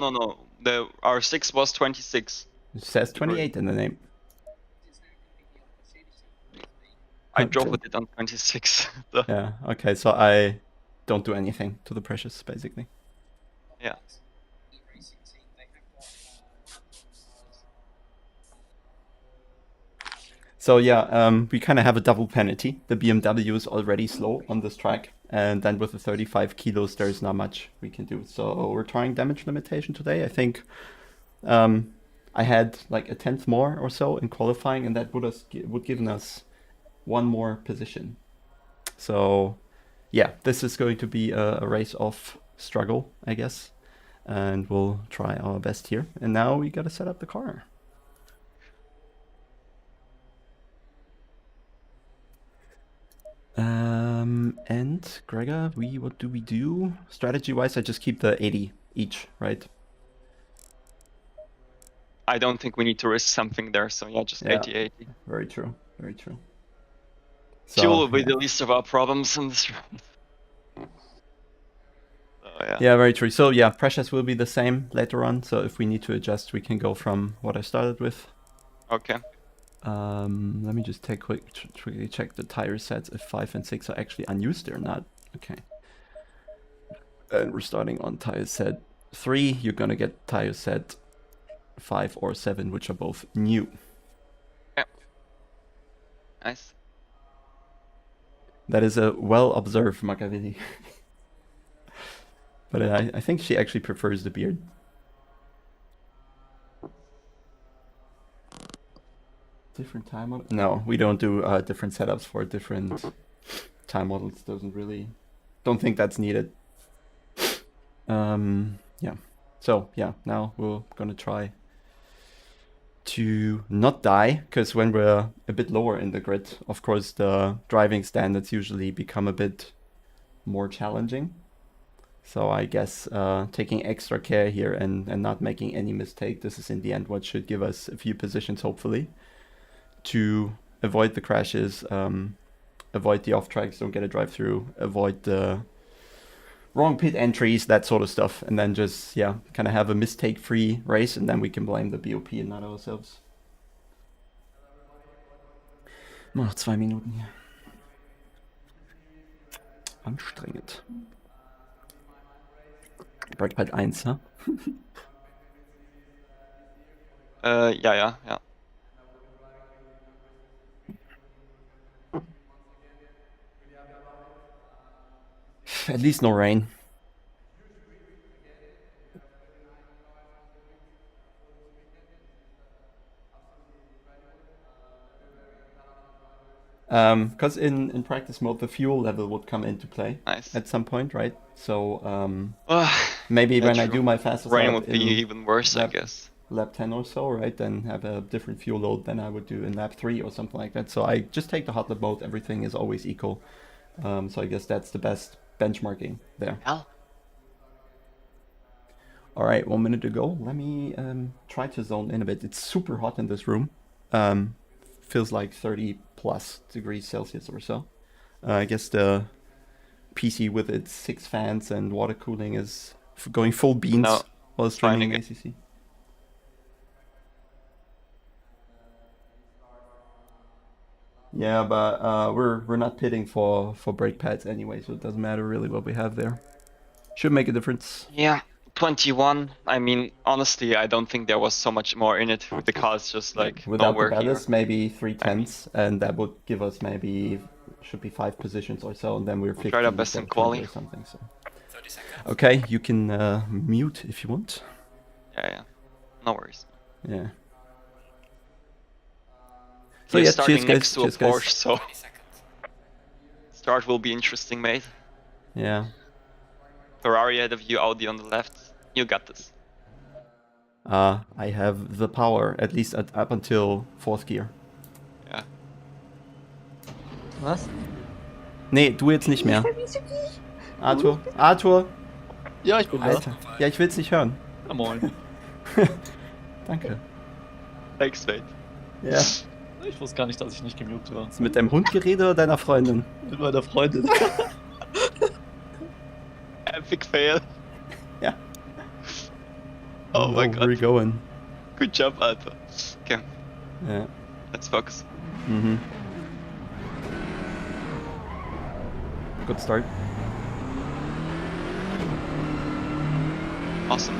No. The R6 was 26. It says 28 in the name. I drove with it on 26. So, Yeah, okay, so I don't do anything to the pressures, basically. yeah. So yeah, we kind of have a double penalty. The BMW is already slow on this track, and then with the 35 kilos, there's not much we can do. So we're trying damage limitation today. I think I had like a tenth more or so in qualifying, and that would given us one more position. So yeah, this is going to be a race of struggle, I guess, and we'll try our best here. And now we got to set up the car. And Gregor, what do we do? Strategy-wise, I just keep the 80 each, right? I don't think we need to risk something there, so yeah, just 80-80. Very true, very true. Fuel will be the least of our problems in this round. Yeah, very true. So yeah, pressures will be the same later on, so if we need to adjust, we can go from what I started with. Okay. Let me just quickly check the tire sets if 5 and 6 are actually unused or not. Okay. And we're starting on tire set 3. You're gonna get tire set 5 or 7, which are both new. Yeah. Nice. That is a well-observed Machiavelli. But I think she actually prefers the beard. Different time model? No, we don't do different setups for different time models. Don't think that's needed. Yeah. So yeah, now we're gonna try to not die, because when we're a bit lower in the grid, of course the driving standards usually become a bit more challenging. So I guess taking extra care here and not making any mistake, this is in the end what should give us a few positions, hopefully, to avoid the crashes, avoid the off tracks, don't get a drive through, avoid the wrong pit entries, that sort of stuff, and then just, yeah, kind of have a mistake-free race, and then we can blame the BOP and not ourselves. Nur noch 2 Minuten hier. Anstrengend. Breakpad 1, ne? Ja. At least no rain. Because in practice mode, the fuel level would come into play at some point, right? So maybe when I do my fastest rain would be even worse, I guess. Lap 10 or so, right? Then have a different fuel load than I would do in lap 3 or something like that. So I just take the hot lap mode. Everything is always equal. So I guess that's the best benchmarking there. Hell. All right, 1 minute to go. Let me try to zone in a bit. It's super hot in this room. Feels like 30 plus degrees Celsius or so. I guess the PC with its 6 fans and water cooling is going full beans while streaming ACC. Yeah, but we're not pitting for brake pads anyway, so it doesn't matter really what we have there. Should make a difference. Yeah, 21. I mean, honestly, I don't think there was so much more in it. The car's just like without the ballast, maybe 3 tenths, and that would give us maybe should be 5 positions or so, and then we're 50 tried our best in quali or something. So. Okay, you can mute if you want. Yeah. No worries. Yeah. So yeah, starting next to a Porsche, so start will be interesting, mate. Yeah. Ferrari ahead of you, Audi on the left. You got this. I have the power, at least up until 4th gear. Ja. Was? Nee, du jetzt nicht mehr. Arthur! Ja, ich bin Alter. Da. Ja, ich will's nicht hören. Ja, moin. Danke. Thanks, mate. Ja. Ich wusste gar nicht, dass ich nicht gemutet war. Hast du mit deinem Hund geredet oder deiner Freundin? Mit meiner Freundin. Epic fail. Ja. Oh my no, where are you god. going? Good job, Alpha. Okay, Yeah. let's focus. Mm-hmm. Good start. Awesome.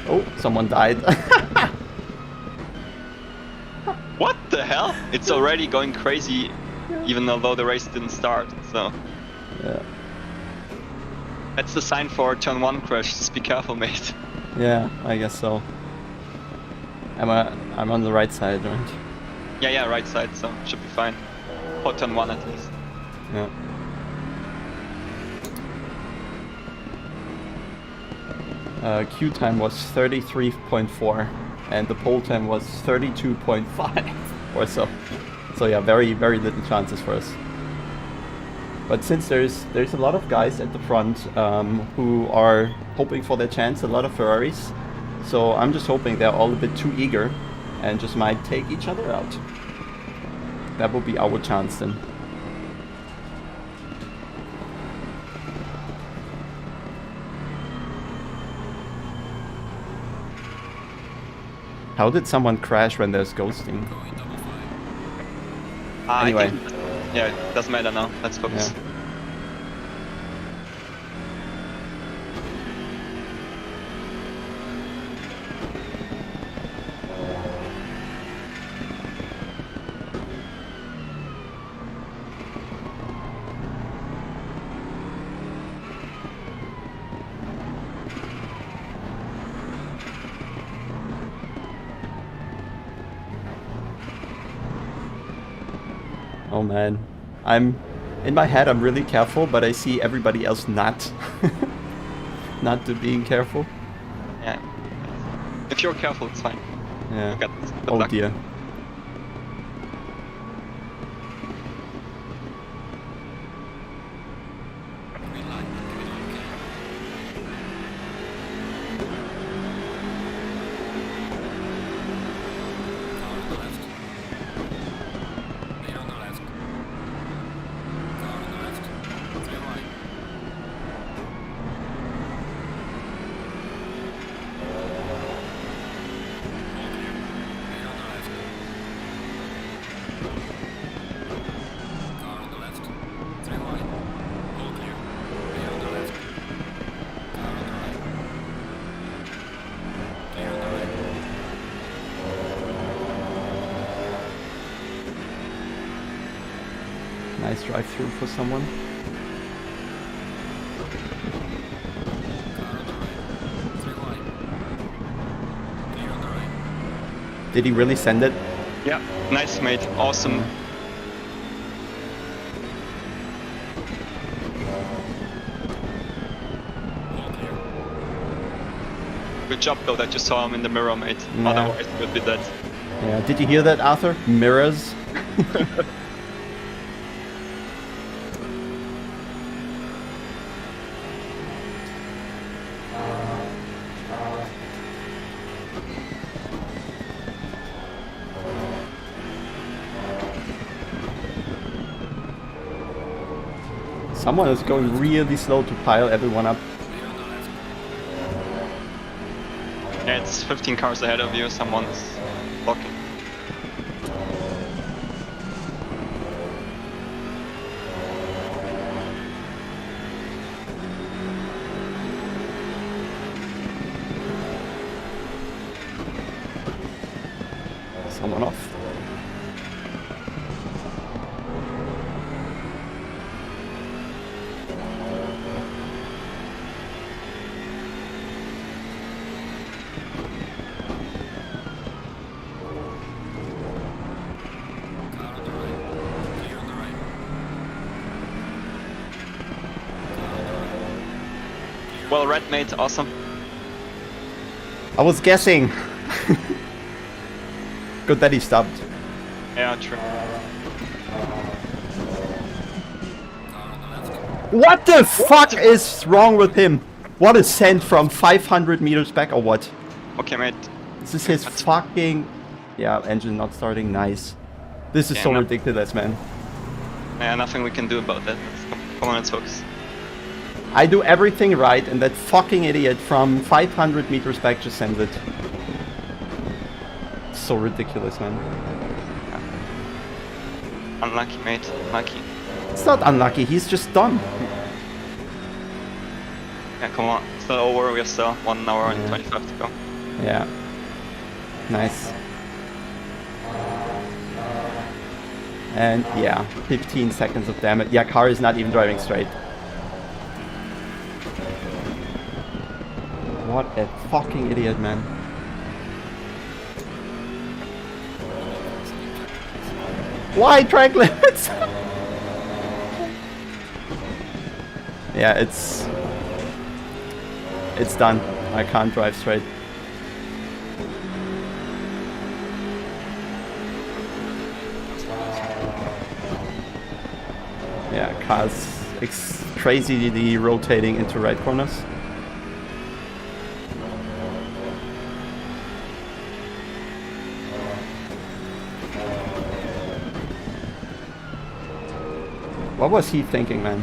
Oh, someone died. What the hell? It's already going crazy, even although the race didn't start. So Yeah. that's the sign for turn 1 crash. Just be careful, mate. Yeah, I guess so. I'm on the right side, right? Yeah, right side, so should be fine. For turn 1 at least. Yeah. Queue time was 33.4 and the pole time was 32.5 or so. So yeah, very little chances for us. But since there's a lot of guys at the front who are hoping for their chance, a lot of Ferraris, so I'm just hoping they're all a bit too eager and just might take each other out. That would be our chance then. How did someone crash when there's ghosting? Anyway. Yeah, doesn't matter now. Let's focus. Yeah. Oh man, in my head I'm really careful, but I see everybody else not being careful. Yeah. If you're careful, it's fine. Yeah. You got this. Good Oh luck. dear. Nice drive through for someone. Did he really send it? Yeah, nice, mate. Awesome. Good job, though, that you saw him in the mirror, mate. Yeah. Otherwise, he would be dead. Yeah. Did you hear that, Arthur? Mirrors. Someone is going really slow to pile everyone up. Yeah, it's 15 cars ahead of you. Someone's blocking. Someone off. Well read, mate. Awesome. I was guessing. Good that he stopped. Yeah, true. What the fuck is wrong with him? What a send from 500 meters back or what? Okay, mate. This is his fucking... Yeah, engine not starting. Nice. This is Yeah, so no. ridiculous, man. Yeah, nothing we can do about that. Come on, let's focus. I do everything right and that fucking idiot from 500 meters back just sends it. So ridiculous, man. Unlucky, mate. Unlucky. It's not unlucky, he's just done. Yeah, come on. It's not over. We have still 1 hour and 25 to go. Yeah. Nice. And yeah, 15 seconds of damage. Yeah, car is not even driving straight. What a fucking idiot, man. Why track limits? Yeah, it's done. I can't drive straight. Yeah, car's crazily rotating into right corners. What was he thinking, man?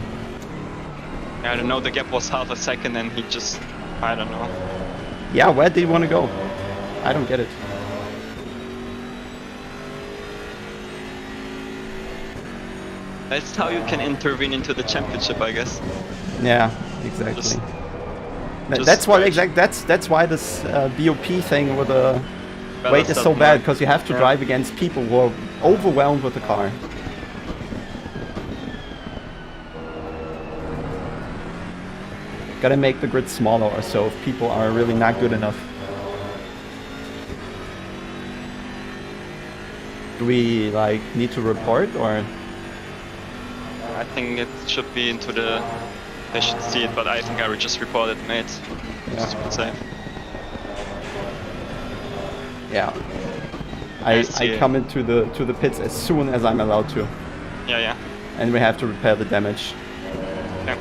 Yeah, I don't know. The gap was half a second and he just... I don't know. Yeah, where did he want to go? I don't get it. That's how you can intervene into the championship, I guess. Yeah, exactly. Just that's why scratch. that's why this BOP thing with the weight is so stuff, bad, man. because you have to Yeah. drive against people who are overwhelmed with the car. Gotta make the grid smaller or so if people are really not good enough. Do we like need to report or? I think it should be into the... They should see it, but I think I would just report it, mate. Just to be safe. Yeah. I I see. come into the pits as soon as I'm allowed to, Yeah, yeah. and we have to repair the damage. Yeah.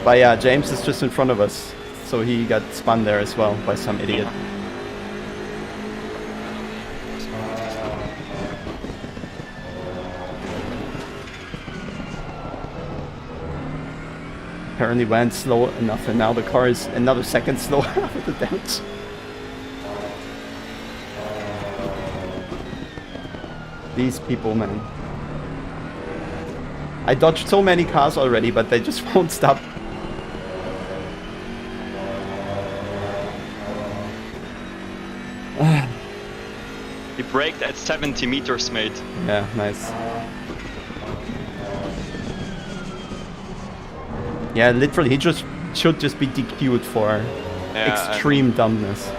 But yeah, James is just in front of us, so he got spun there as well by some idiot. Apparently went slow enough, and now the car is another second slower with the damage. These people, man. I dodged so many cars already, but they just won't stop. He braked at 70 meters, mate. Yeah, nice. Yeah, literally, he just should just be DQ'd for Yeah, extreme dumbness.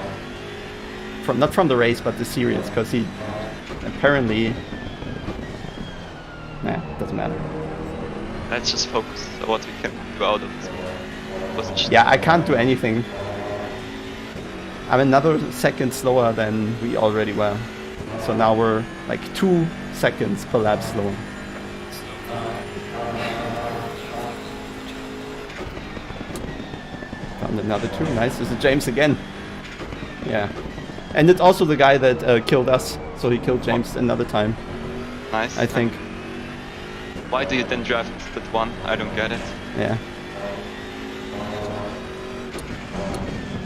Not from the race, but the series, because he apparently... Nah, doesn't matter. Let's just focus on what we can do out of this position. Yeah, I can't do anything. I'm another second slower than we already were. So now we're like 2 seconds per lap slower. Found another 2. Nice. This is James again. Yeah. And it's also the guy that killed us. So he killed James another time, Nice. I think. Why do you then drive that one? I don't get it. Yeah.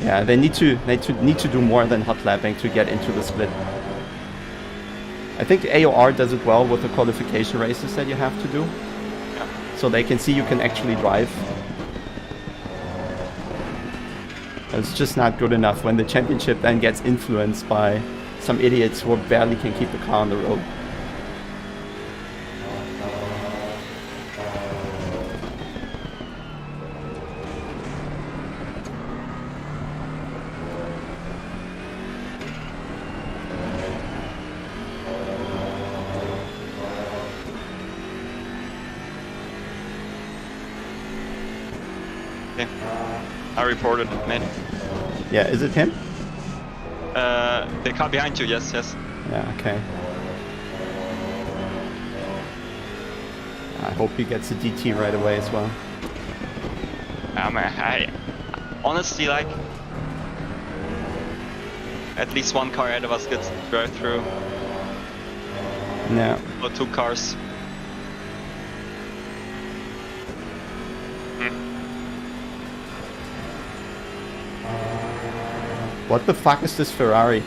Yeah, they need to do more than hot lapping to get into the split. I think the AOR does it well with the qualification races that you have to do. Yeah. So they can see you can actually drive. It's just not good enough when the championship then gets influenced by some idiots who barely can keep the car on the road. Okay. I reported it, mate. Yeah, is it him? The car behind you, yes. Yeah, okay. I hope he gets a DT right away as well. I honestly like at least one car ahead of us gets to drive through. Yeah. Or 2 cars. What the fuck is this Ferrari?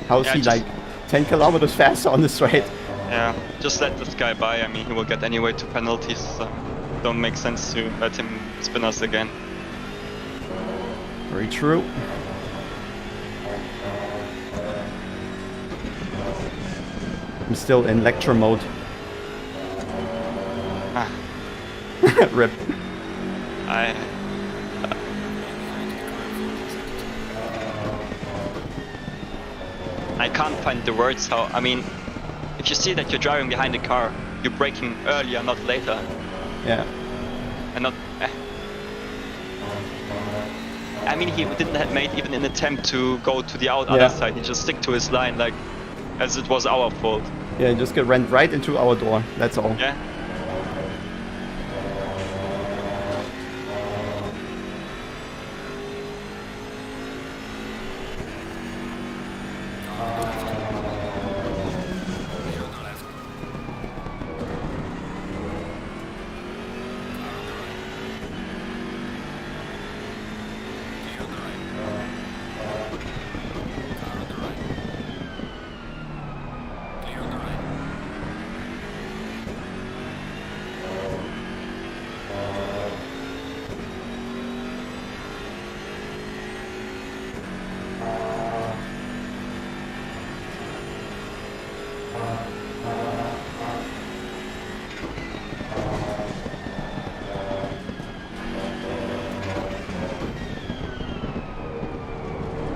How is Yeah, he just- like 10 kilometers faster on the straight? Yeah, just let this guy by. I mean, he will get anyway 2 penalties, so don't make sense to let him spin us again. Very true. I'm still in lecture mode. Ah, Rip. I can't find the words how. I mean, if you see that you're driving behind a car, you're braking earlier, not later, Yeah. and not. I mean, he didn't have made even an attempt to go to the other side. He just stick to his line, like as it was our fault. Yeah, just get ran right into our door. That's all. Yeah.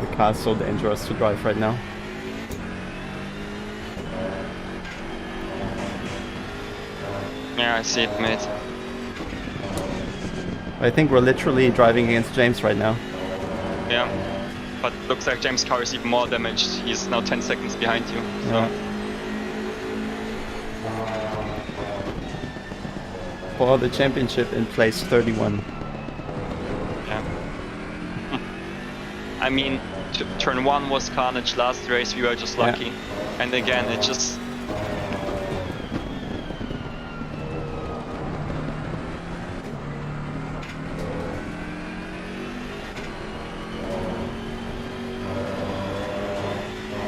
The car's so dangerous to drive right now. Yeah, I see it, mate. I think we're literally driving against James right now. Yeah. But looks like James' car is even more damaged. He's now 10 seconds behind you. So. Yeah. For the championship in place 31. Yeah. I mean, turn 1 was carnage last race, we were just lucky. Yeah. And again, it just...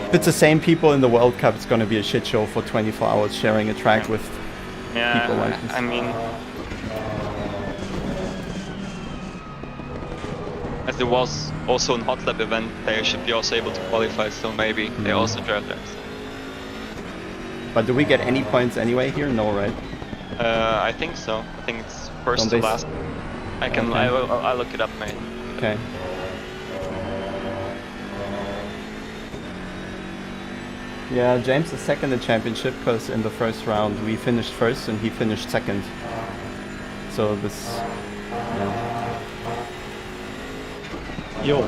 If it's the same people in the World Cup, it's gonna be a shit show for 24 hours sharing a track with people like this. I mean... As there was also an hot lap event, they should be also able to qualify, so maybe they also drive there. So. But do we get any points anyway here? No, right? I think so. I think it's first Don't to they last. I can. Okay. I'll look it up, mate. Okay. Yeah, James is second in the championship because in the first round we finished first and he finished second. So this, yeah. Yo.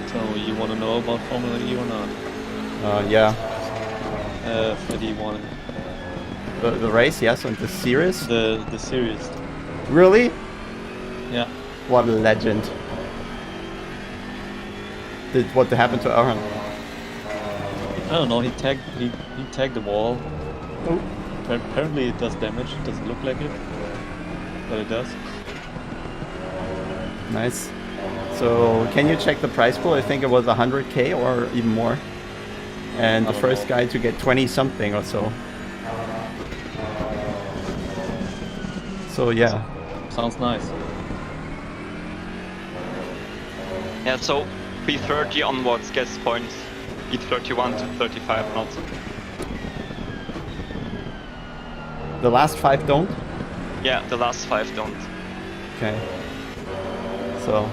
So you want to know about Formula E or not? Yeah. For the one, The race, yes, and the series? the series. Really? Yeah. What a legend. What happened to Aaron? I don't know. He tagged the wall. Oh. Apparently it does damage. It doesn't look like it, but it does. Nice. So can you check the prize pool? I think it was 100k or even more. And I the don't first know. guy to get 20 something or so. So yeah. Sounds nice. Yeah. So P30 onwards gets points. speed 31 to 35 knots. The last 5 don't? Yeah, the last 5 don't. Okay. So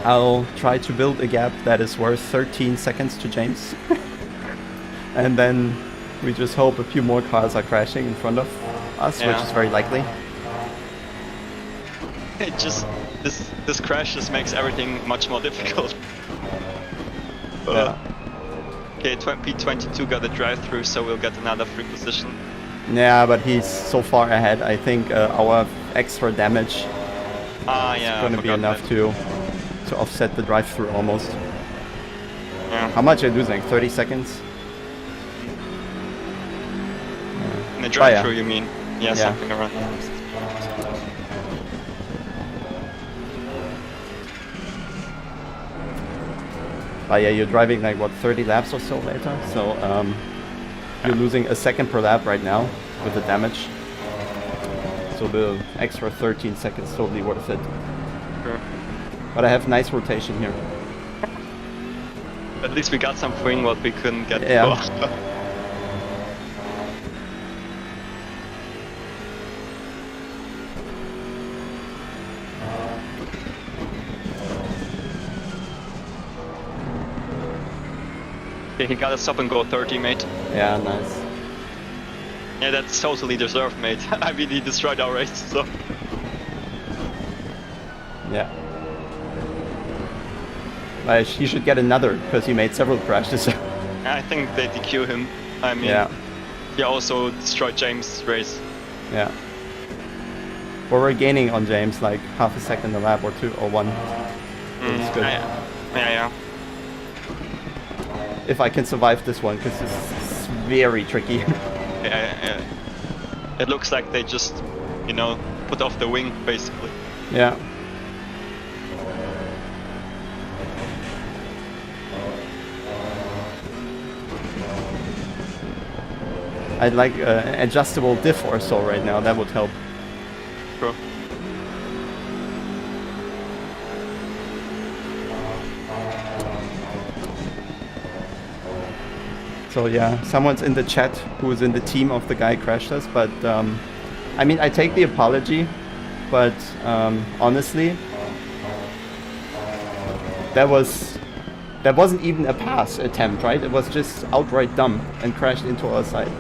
I'll try to build a gap that is worth 13 seconds to James. And then we just hope a few more cars are crashing in front of us, which is very likely. It just this crash just makes everything much more difficult. Yeah. Okay, P22 got a drive-through, so we'll get another free position. Yeah, but he's so far ahead. I think our extra damage is going to be enough to offset the drive-through almost. Yeah. How much are you losing? 30 seconds? In the drive-through, you mean? Yeah, something around that. But yeah, you're driving like what, 30 laps or so later, so you're losing a second per lap right now with the damage. So the extra 13 seconds totally worth it. Sure. But I have nice rotation here. At least we got something what we couldn't get Yeah. before. Okay, he got a stop and go 30, mate. Yeah, nice. Yeah, that's totally deserved, mate. I mean, he destroyed our race, so... Yeah. He should get another, because he made several crashes. I think they DQ him. I mean, he also destroyed James' race. Yeah. But we're gaining on James like half a second a lap or 2 or 1. It's good. Yeah. If I can survive this one, because it's very tricky. Yeah. It looks like they just, you know, put off the wing, basically. Yeah. I'd like an adjustable diff or so right now, that would help. Sure. So yeah, someone's in the chat who is in the team of the guy who crashed us, but I mean, I take the apology, but honestly, that wasn't even a pass attempt, right? It was just outright dumb and crashed into our side.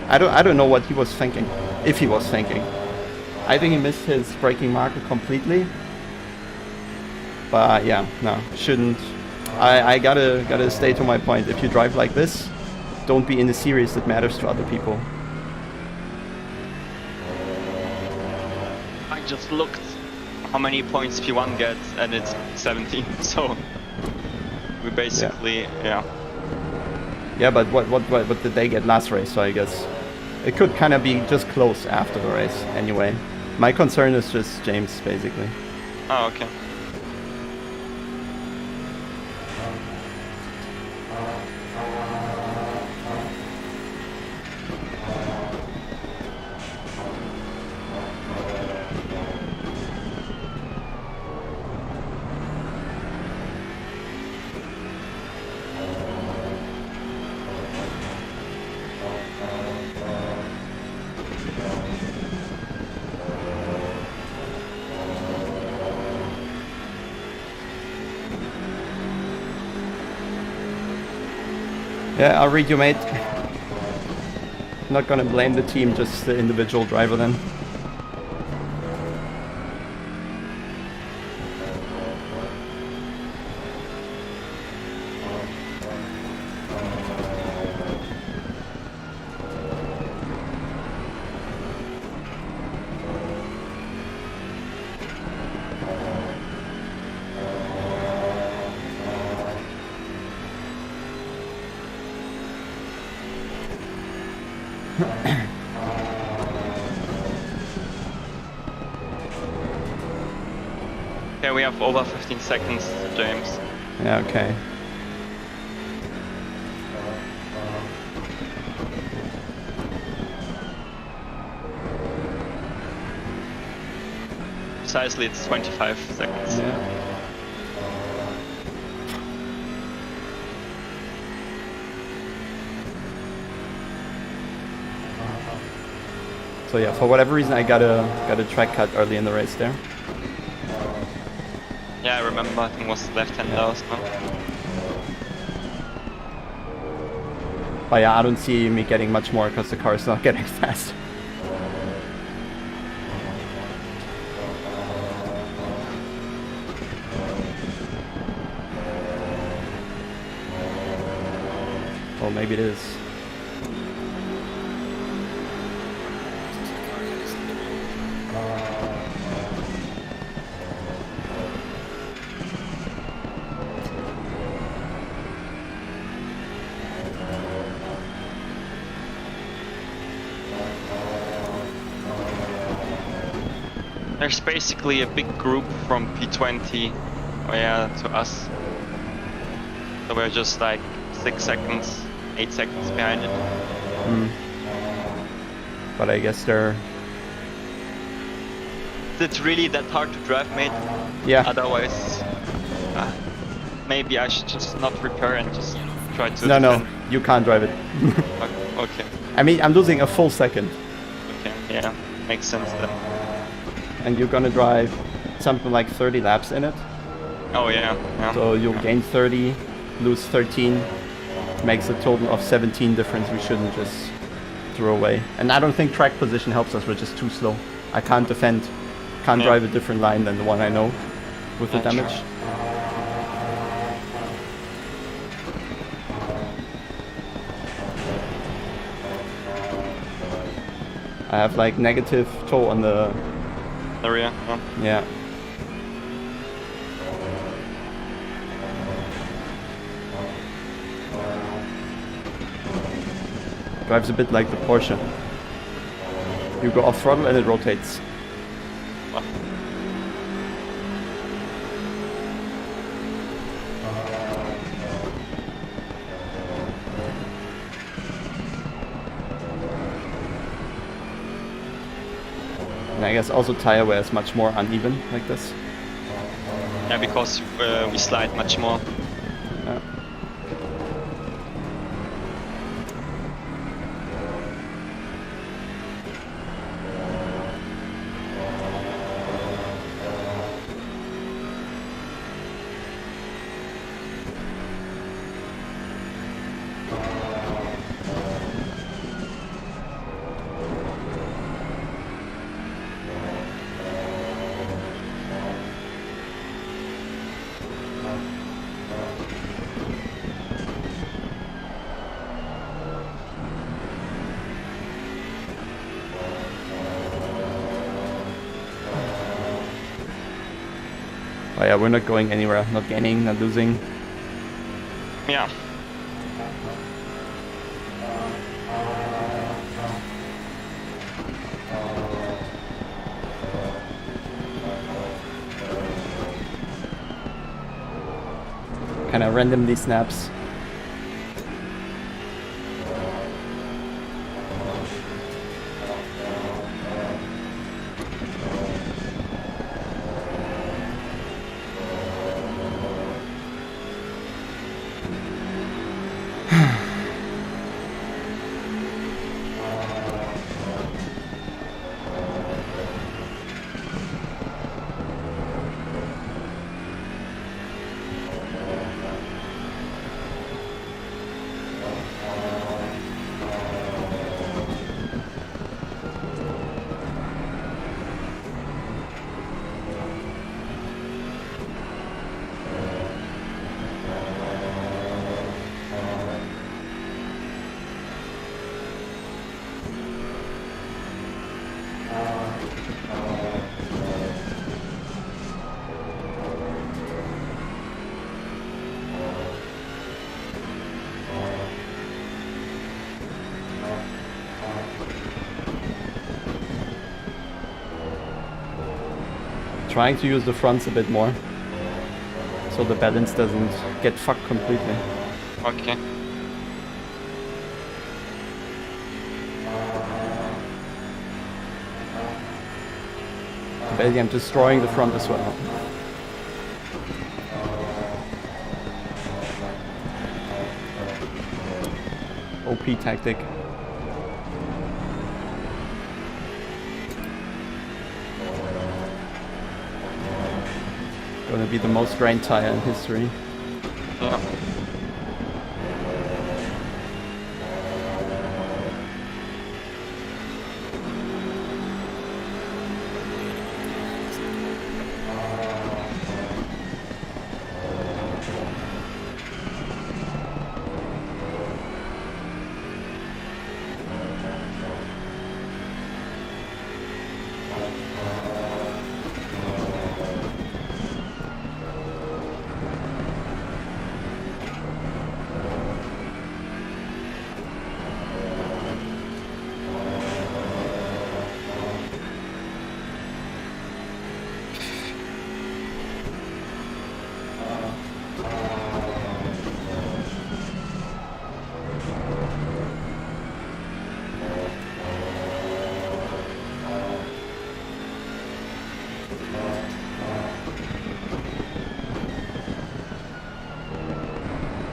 I don't know what he was thinking, if he was thinking. I think he missed his braking marker completely. But yeah, no, shouldn't. I gotta stay to my point. If you drive like this, don't be in the series that matters to other people. I just looked how many points P1 gets, and it's 17. So we basically, yeah. Yeah, but what did they get last race? So I guess it could kind of be just close after the race. Anyway, my concern is just James, basically. Oh, okay. Yeah, I'll read you, mate. Not gonna blame the team, just the individual driver then. Okay, we have over 15 seconds, James. Yeah, okay. Precisely, it's 25 seconds. Yeah. So yeah, for whatever reason I got a track cut early in the race there. Yeah, I remember. I think it was left-hand lows, no? But yeah, I don't see me getting much more because the car is not getting fast. Well, maybe it is. There's basically a big group from P20 to us. So we're just like 6 seconds, 8 seconds behind it. But I guess they're... It's really that hard to drive, mate? Yeah. Otherwise, maybe I should just not repair and just try to No, defend. no, you can't drive it. Okay. I mean, I'm losing a full second. Okay, yeah, makes sense then. And you're gonna drive something like 30 laps in it. Oh yeah, yeah. So you'll gain 30, lose 13, makes a total of 17 difference we shouldn't just throw away. And I don't think track position helps us, we're just too slow. I can't defend, can't drive a different line than the one I know with the damage. Sure. I have like negative toe on the... Area, Yeah. Drives a bit like the Porsche. You go off throttle and it rotates. Wow. And I guess also tire wear is much more uneven like this. Yeah, because we slide much more. Yeah. Oh yeah, we're not going anywhere, not gaining, not losing. Yeah. Kind of randomly snaps. Trying to use the fronts a bit more, so the balance doesn't get fucked completely. Okay. Basically, I'm destroying the front as well. OP tactic. Gonna be the most grind tire in history. Yeah.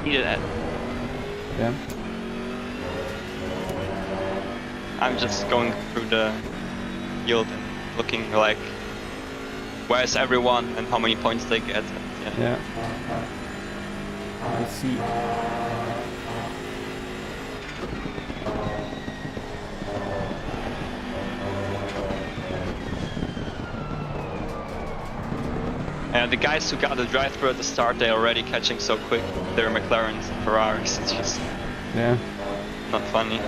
Needed that. Yeah. I'm just going through the field and looking like where's everyone and how many points they get. And, Yeah. I see. And the guys who got the drive-through at the start, they're already catching so quick. They're McLarens and Ferraris. It's just Yeah. not funny.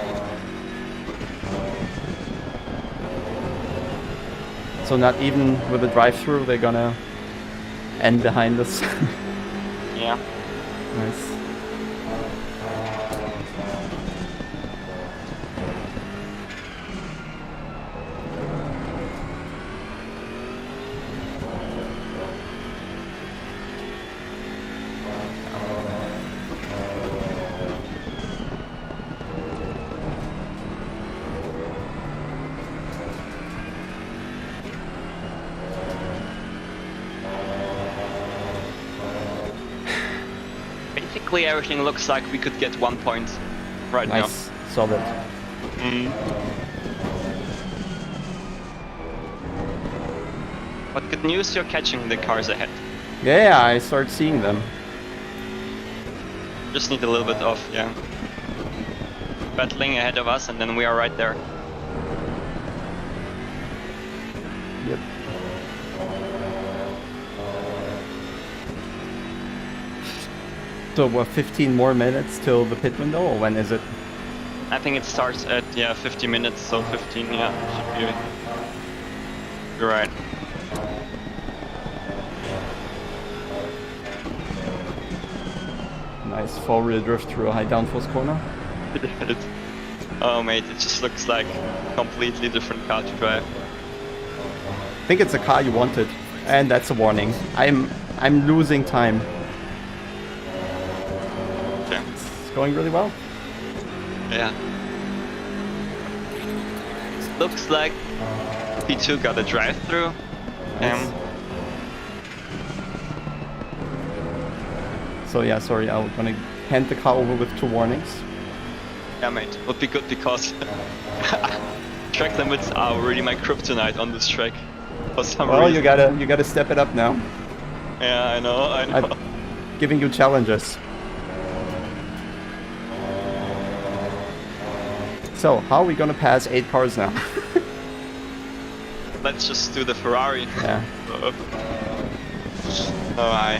So not even with the drive-through, they're gonna end behind us. Yeah. Nice. Basically, everything looks like we could get 1 point right Nice. Solid. now. Mm. But good news, you're catching the cars ahead. Yeah, I start seeing them. Just need a little bit of, yeah, battling ahead of us, and then we are right there. Yep. So what, 15 more minutes till the pit window, or when is it? I think it starts at, yeah, 50 minutes, so 15, yeah, should be. You're right. Nice four-wheel drift through a high downforce corner. Oh mate, it just looks like a completely different car to drive. I think it's a car you wanted, and that's a warning. I'm losing time. Okay. It's going really well. Yeah. Looks like P2 got a drive-through. So yeah, sorry, I'm gonna hand the car over with 2 warnings. Yeah mate, would be good because track limits are really my kryptonite on this track. For some Well, reason. you gotta step it up now. Yeah, I know. I'm giving you challenges. So, how are we gonna pass 8 cars now? Let's just do the Ferrari. Yeah. Oh, I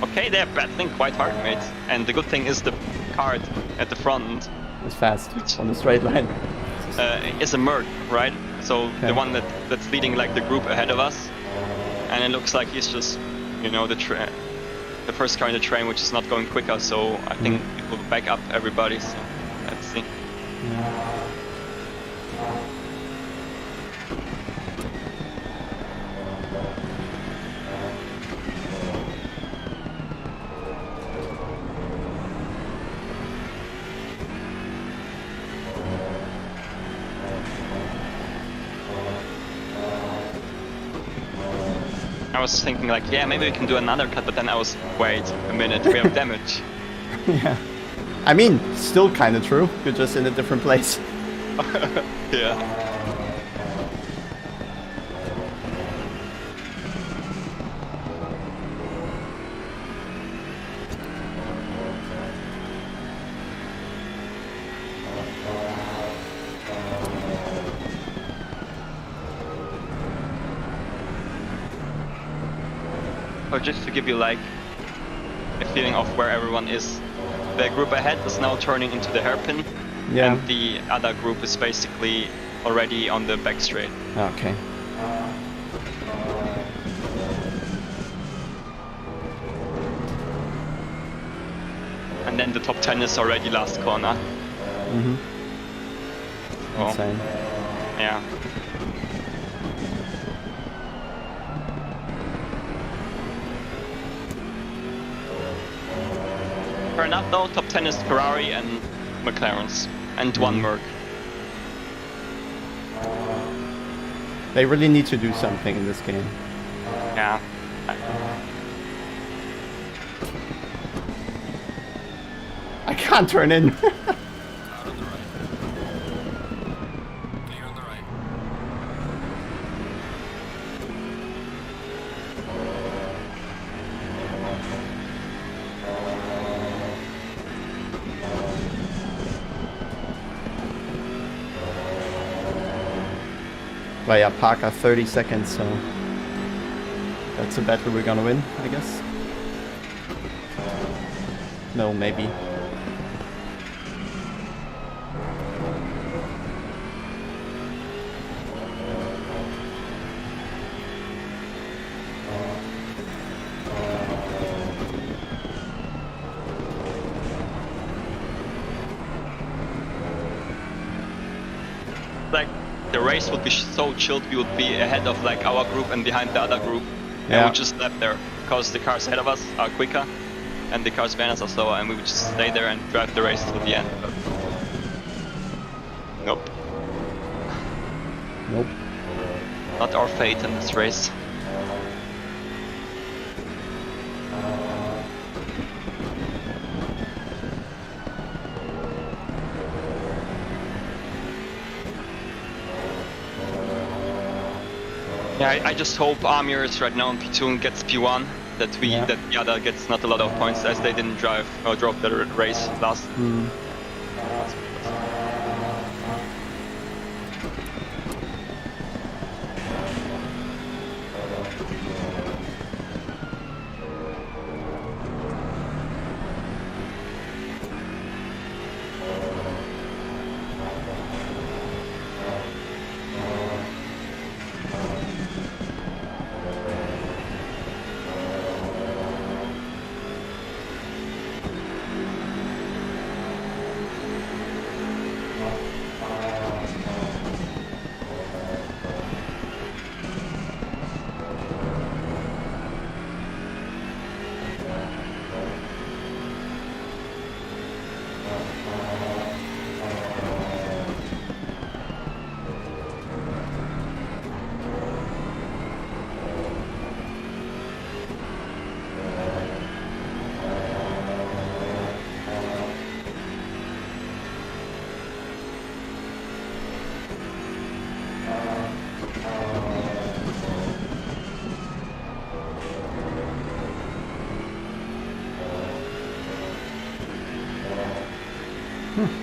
Okay, they're battling quite hard, mate. And the good thing is the car at the front It's fast on the straight line. is a Merc, right? So Okay. the one that's leading like the group ahead of us, and it looks like he's just, you know, the first car in the train, which is not going quicker. So I think it will back up everybody. So let's see. I was thinking like, yeah, maybe we can do another cut, but then I was, wait a minute, we have damage. Yeah. I mean, still kind of true. You're just in a different place. Yeah. Or just to give you like a feeling of where everyone is. The group ahead is now turning into the hairpin, Yeah. and the other group is basically already on the back straight. Okay. And then the top 10 is already last corner. Mm-hmm. Oh, Insane. yeah. Fair enough though, top 10 is Ferrari and McLaren's, and one Merc. They really need to do something in this game. Yeah. I can't turn in. Out on the right. Clear on the right. Well, yeah, Parker 30 seconds, so that's a battle we're gonna win, I guess. No, maybe. Like, the race would be so chilled, we would be ahead of like our group and behind the other group. And Yeah. we would just lap there, because the cars ahead of us are quicker, and the cars behind us are slower, and we would just stay there and drive the race to the end. But nope, Nope. not our fate in this race. Yeah, I just hope Amir is right now in P2 and gets P1. That Yeah. that the other gets not a lot of points, as they didn't drive or drove the race last. Hmm.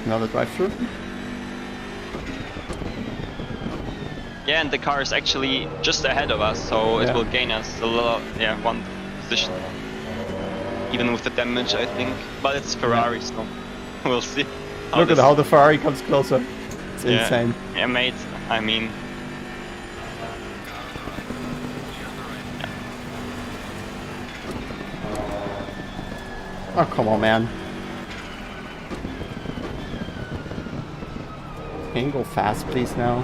Another drive-through. Yeah, and the car is actually just ahead of us, so Yeah. it will gain us a lot. Yeah, one position. Even with the damage, I think. But it's Ferrari, so we'll see. Look at how the Ferrari comes closer. It's Yeah. insane. Yeah, mate. I mean, Oh, come on, man. Can you go fast, please, now?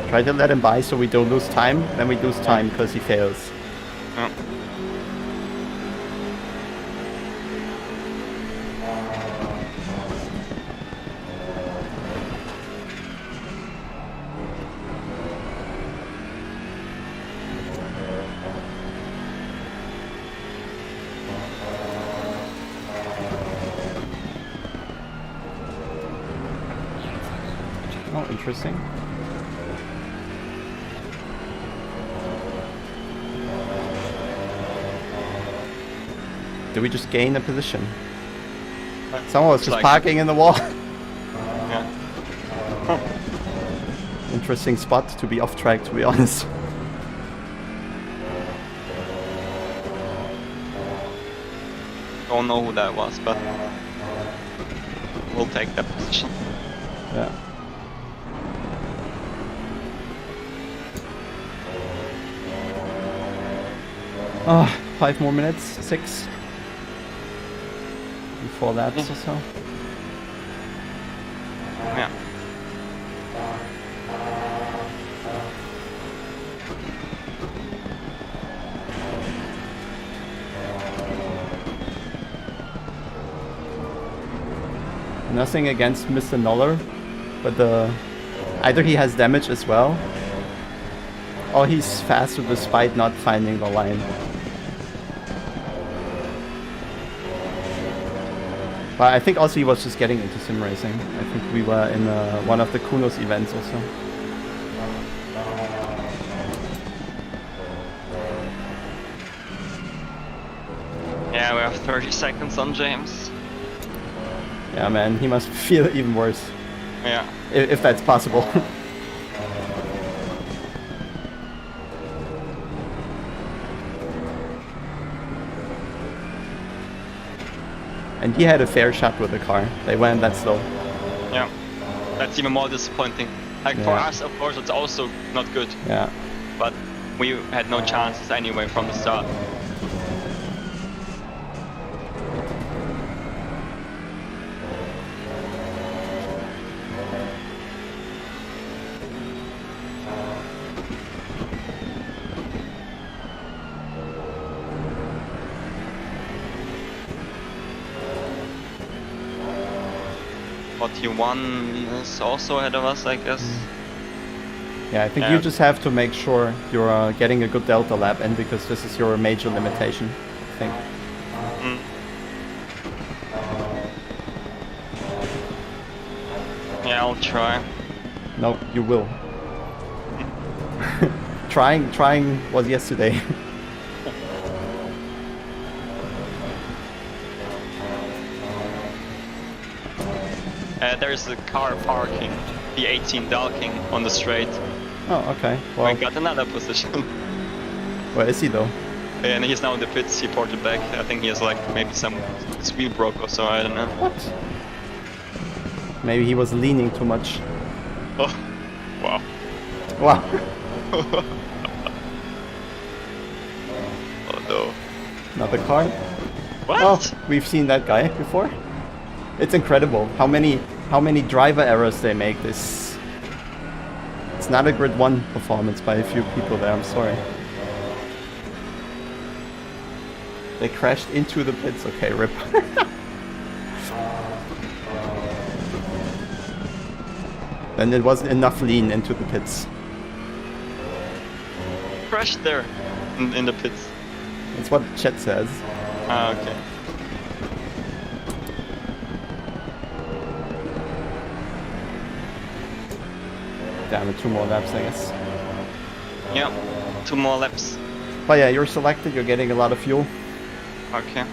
Try to let him by so we don't lose time. Then we lose time because he fails. yeah. Interesting. Did we just gain a position? Someone was just Like- parking in the wall. Yeah. Interesting spot to be off track, to be honest. Don't know who that was, but we'll take that position. Yeah. Oh, 5 more minutes, 6. Before laps or so. Yeah. Nothing against Mr. Noller, but either he has damage as well, or he's faster despite not finding the line. But I think also he was just getting into sim racing. I think we were in one of the Kunos events also. Yeah, we have 30 seconds on James. Yeah, man, he must feel even worse, Yeah. if that's possible. And he had a fair shot with the car. They weren't that slow. Yeah. That's even more disappointing. Like for Yeah. us, of course, it's also not good, Yeah. but we had no chances anyway from the start. T1 is also ahead of us, I guess. Yeah, I think Yeah. you just have to make sure you're getting a good delta lap in, because this is your major limitation, I think. Mm. Yeah, I'll try. No, you will. Trying was yesterday. There's a car parking, the 18 Dalking on the straight. Oh, okay. We Well, got another position. where is he though? And he's now in the pits, he ported back. I think he has like maybe his wheel broke or so, I don't know. What? Maybe he was leaning too much. Oh, wow. Wow. Oh no. Another car. What? Oh, we've seen that guy before. It's incredible how many driver errors they make. It's not a grid 1 performance by a few people there, I'm sorry. They crashed into the pits. Okay, rip. Then it wasn't enough lean into the pits. Crashed there in the pits. That's what chat says. Ah, okay. Damn it, 2 more laps, I guess. Yeah, 2 more laps. But yeah, you're selected, you're getting a lot of fuel. Okay.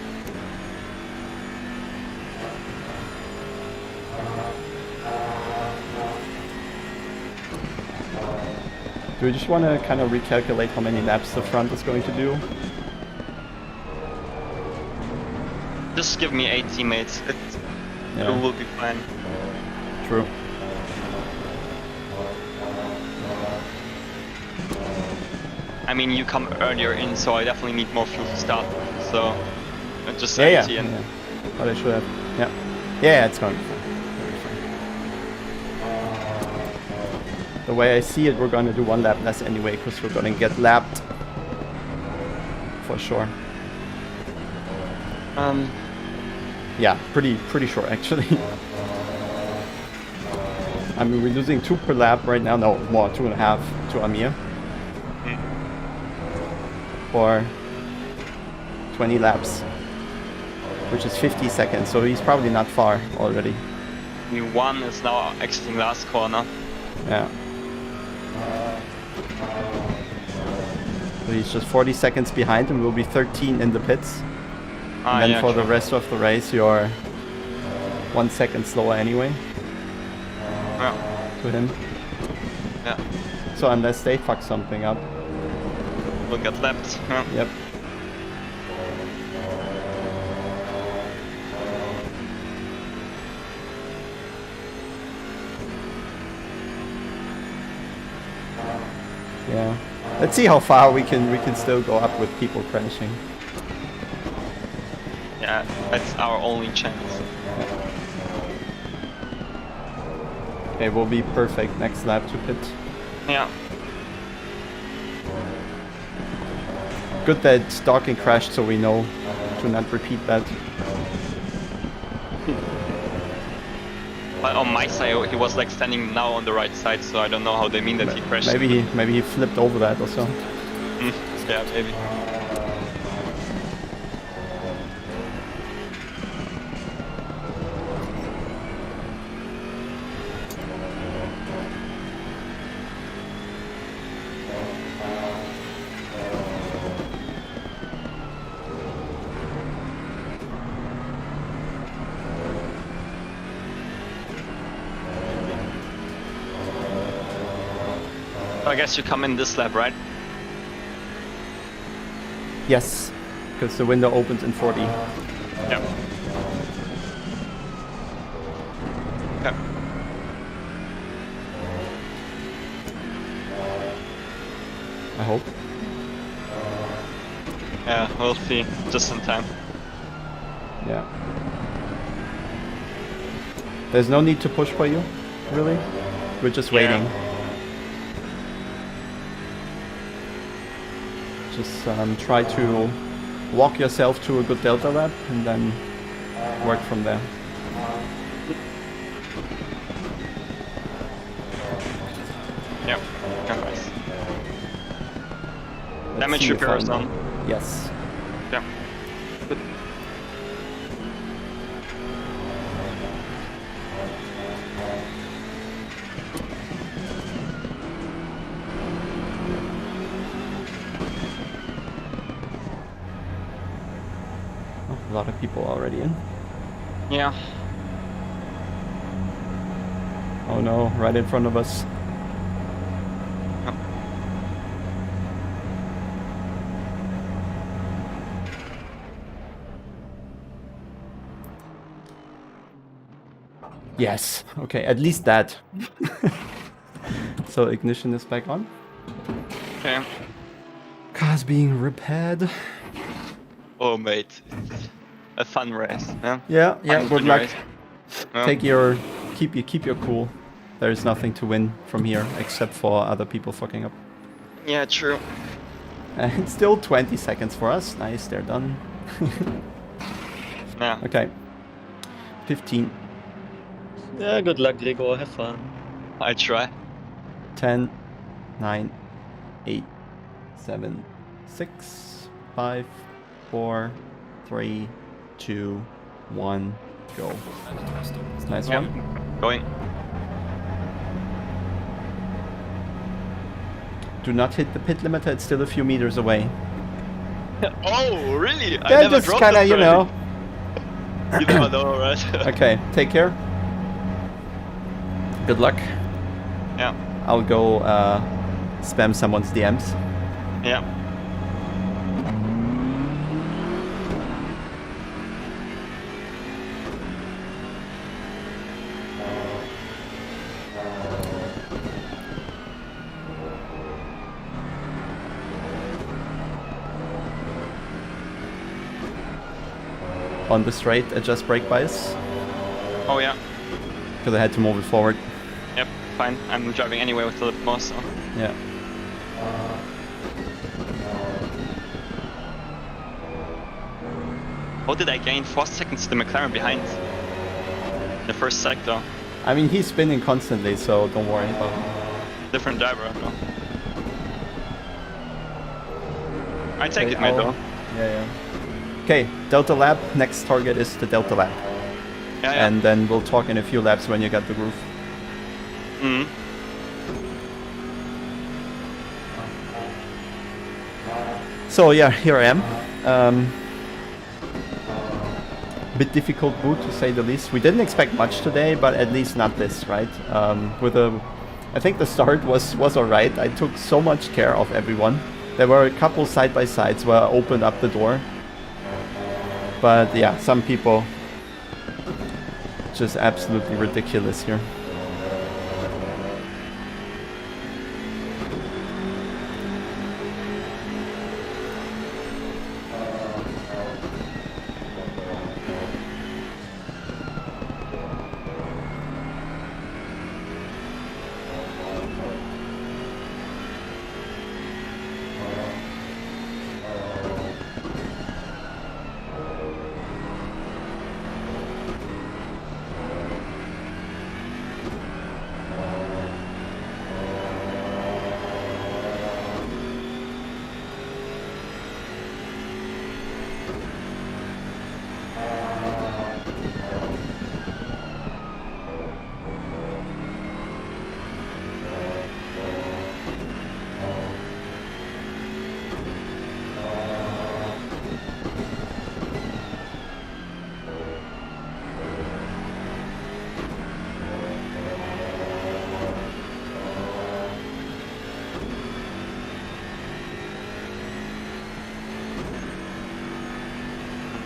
Do we just want to kind of recalculate how many laps the front is going to do? Just give me 8 teammates. It Yeah. will be fine. True. I mean, you come earlier in, so I definitely need more fuel to start with. So, just Yeah, 80 yeah. and Yeah. But I should have. Yeah. Yeah, it's going to be fine. It'll be fine. The way I see it, we're going to do 1 lap less anyway, because we're going to get lapped. For sure. Yeah, pretty sure actually. I mean, we're losing 2 per lap right now. No, more, 2.5 to Amir. For 20 laps, which is 50 seconds, so he's probably not far already. One is now exiting last corner. Yeah. So he's just 40 seconds behind and will be 13 in the pits. And then yeah, for the true. rest of the race, you're 1 second slower anyway Yeah. to him. Yeah. So unless they fuck something up. We'll get lapped. Yeah. Yep. Yeah. Let's see how far we can still go up with people crashing. Yeah, that's our only chance. Okay, we'll be perfect next lap to pit. Yeah. Good that Dawkins crashed so we know to not repeat that. But on my side, he was like standing now on the right side, so I don't know how they mean that he crashed. Maybe he flipped over that or so. Yeah, maybe. I guess you come in this lap, right? Yes, because the window opens in 40. Yeah. Okay. I hope. Yeah, we'll see. Just in time. Yeah. There's no need to push for you, really. We're just waiting. Yeah. Just try to walk yourself to a good delta lap and then work from there. Yep. Okay, nice. Let's Damage see if repair is I'm- on. Yes. Yeah. Oh, a lot of people already in. Yeah. Oh no, right in front of us. Yes. Okay, at least that. So ignition is back on. Okay. Car's being repaired. Oh, mate. It's a fun race. Yeah. Yeah, yeah. Fun Good fun luck. race. Yeah. Keep your cool. There is nothing to win from here except for other people fucking up. Yeah, true. And still 20 seconds for us. Nice, they're done. Yeah. Okay. 15, Yeah, good luck, Gregor. Have fun. I try. 10, 9, 8, 7, 6, 5, 4, 3, 2, 1, go. Nice Yeah. one. Going. Do not hit the pit limiter, it's still a few meters away. Oh, really? I They're never just dropped kinda, the you know. You never know, right? Okay, take care. Good luck. Yeah. I'll go spam someone's DMs. Yeah. On the straight, adjust brake bias, Oh, yeah. because I had to move it forward. Yep. Fine. I'm driving anyway with the lip more, so. Yeah. How did I gain 4 seconds to the McLaren behind? The first sector. I mean, he's spinning constantly, so don't worry about it. Different driver. No? I take Okay, it, mate, I'll- though. Yeah. Okay, Delta Lab. Next target is the Delta Lab. Yeah, yeah. And then we'll talk in a few laps when you got the groove. Mhm. So yeah, here I am. Bit difficult boot to say the least. We didn't expect much today, but at least not this, right? I think the start was alright. I took so much care of everyone. There were a couple side-by-sides where I opened up the door. But yeah, some people just absolutely ridiculous here.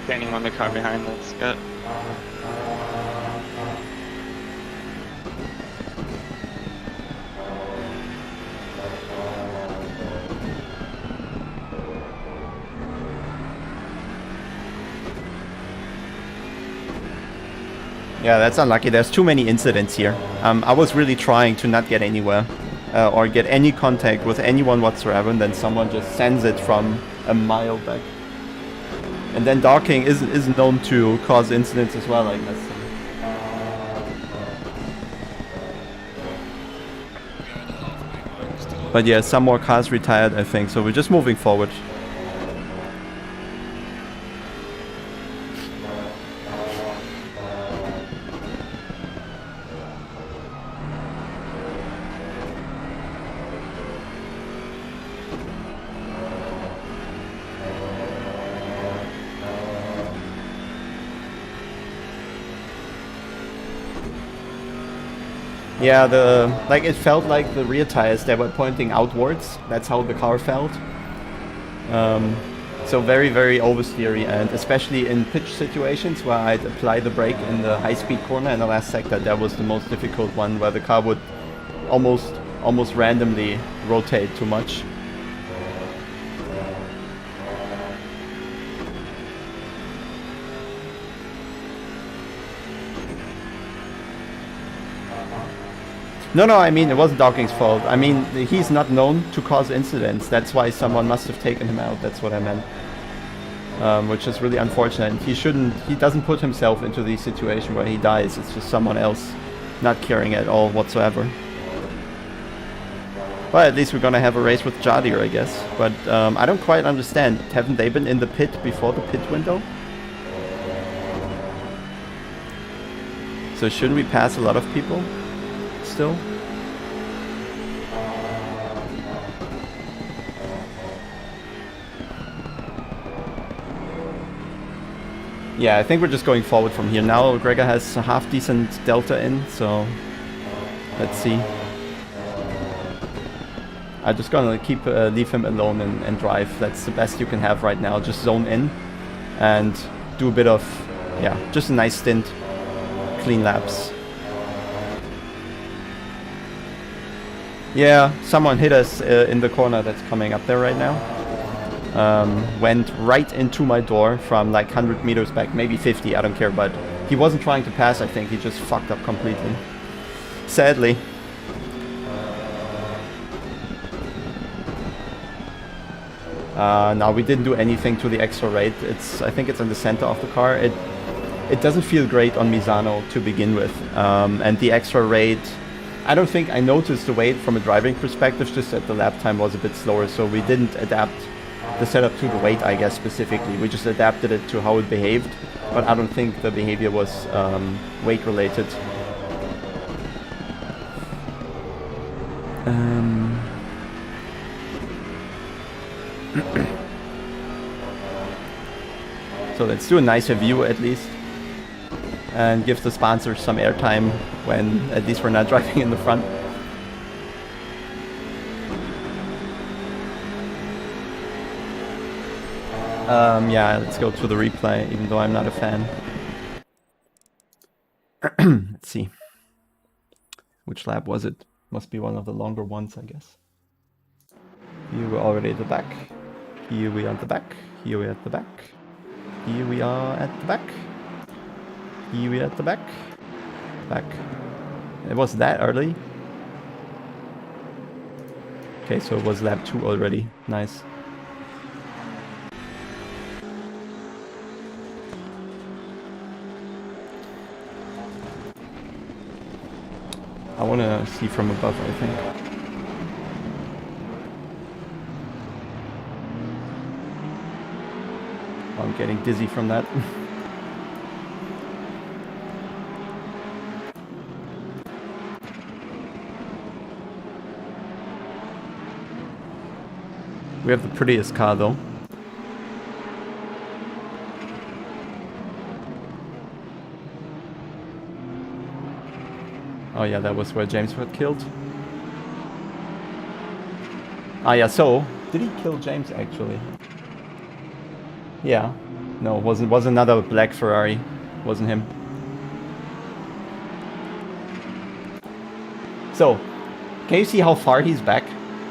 Gaining on the car behind, that's good. Yeah, that's unlucky. There's too many incidents here. I was really trying to not get anywhere or get any contact with anyone whatsoever, and then someone just sends it from a mile back. And then docking is known to cause incidents as well, I guess. But yeah, some more cars retired, I think, so we're just moving forward. Yeah, it felt like the rear tires, they were pointing outwards. That's how the car felt. So very, very oversteery, and especially in pitch situations where I'd apply the brake in the high-speed corner in the last sector, that was the most difficult one, where the car would almost randomly rotate too much. No, I mean, it wasn't Dawkins' fault. I mean, he's not known to cause incidents. That's why someone must have taken him out. That's what I meant. Which is really unfortunate. He doesn't put himself into the situation where he dies. It's just someone else not caring at all whatsoever. But at least we're gonna have a race with Jadir, I guess. But I don't quite understand. Haven't they been in the pit before the pit window? So shouldn't we pass a lot of people still? Yeah, I think we're just going forward from here. Now Gregor has a half decent delta in, so let's see. I'm just gonna leave him alone and drive. That's the best you can have right now. Just zone in and do a bit of, yeah, just a nice stint, clean laps. Yeah, someone hit us in the corner that's coming up there right now. Went right into my door from like 100 meters back, maybe 50, I don't care, but he wasn't trying to pass, I think. He just fucked up completely. Sadly. No, we didn't do anything to the extra rate. I think it's in the center of the car. It doesn't feel great on Misano to begin with. And the extra rate, I don't think I noticed the weight from a driving perspective, just that the lap time was a bit slower, so we didn't adapt the setup to the weight, I guess, specifically. We just adapted it to how it behaved, but I don't think the behavior was weight related. So let's do a nice review at least. And give the sponsors some airtime when at least we're not driving in the front. Yeah, let's go to the replay, even though I'm not a fan. Let's see. Which lap was it? Must be one of the longer ones, I guess. Here we're already at the back. Here we are at the back. Here we are at the back. Here we are at the back. Here we are at the back. Back. It was that early. Okay, so it was lap 2 already. Nice. I want to see from above, I think. I'm getting dizzy from that. We have the prettiest car though. Oh yeah, that was where James got killed. Ah yeah, so did he kill James actually? Yeah. No, was another black Ferrari. Wasn't him. So, can you see how far he's back?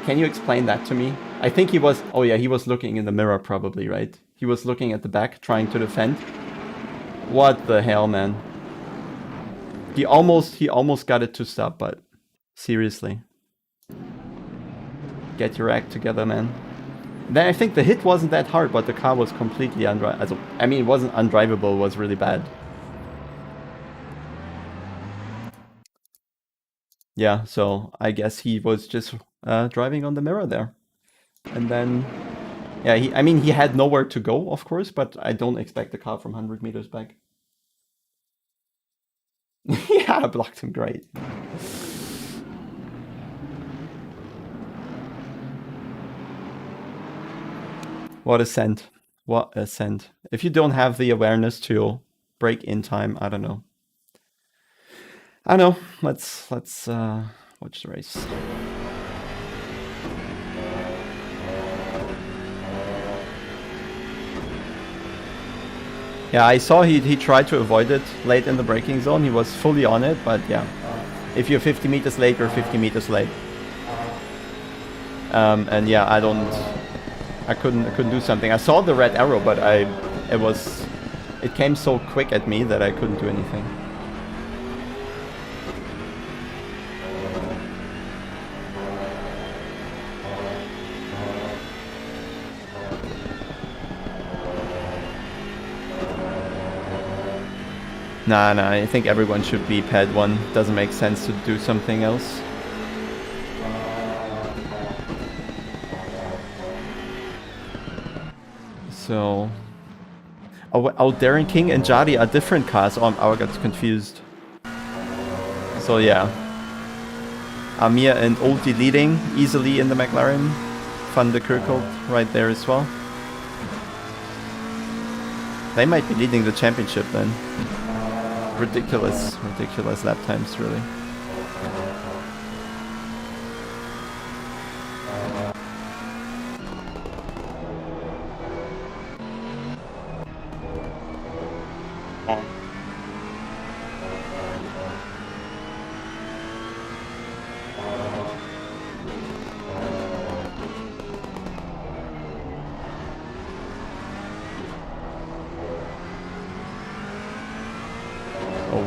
Can you explain that to me? I think he was... Oh yeah, he was looking in the mirror probably, right? He was looking at the back, trying to defend. What the hell, man? He almost got it to stop, but... Seriously. Get your act together, man. Then I think the hit wasn't that hard, but the car was completely undrivable. I mean, it wasn't undrivable, it was really bad. Yeah, so I guess he was just driving on the mirror there. And then, yeah, I mean, he had nowhere to go, of course, but I don't expect the car from 100 meters back. Yeah, I blocked him, great. What a send. What a send. If you don't have the awareness to brake in time, I don't know. I know. Let's watch the race. Yeah, I saw he tried to avoid it late in the braking zone. He was fully on it, but yeah. If you're 50 meters late, you're 50 meters late. And yeah, I couldn't do something. I saw the red arrow, but it came so quick at me that I couldn't do anything. Nah, I think everyone should be pad 1. Doesn't make sense to do something else. So... Oh, Darren King and Jadi are different cars. Oh, I got confused. So yeah. Amir and Oldie leading easily in the McLaren. Van de Kerkholt right there as well. They might be leading the championship then. Ridiculous lap times, really.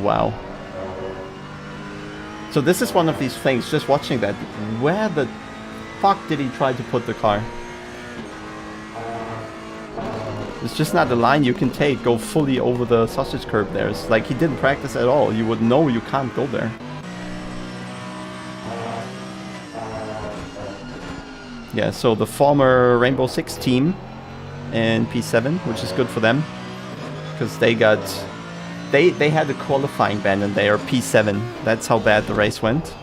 Wow. So this is one of these things, just watching that, where the fuck did he try to put the car? It's just not a line you can take, go fully over the sausage curb there. It's like he didn't practice at all. You would know you can't go there. Yeah, so the former Rainbow Six team in P7, which is good for them, because they got... They had a qualifying ban and they are P7. That's how bad the race went.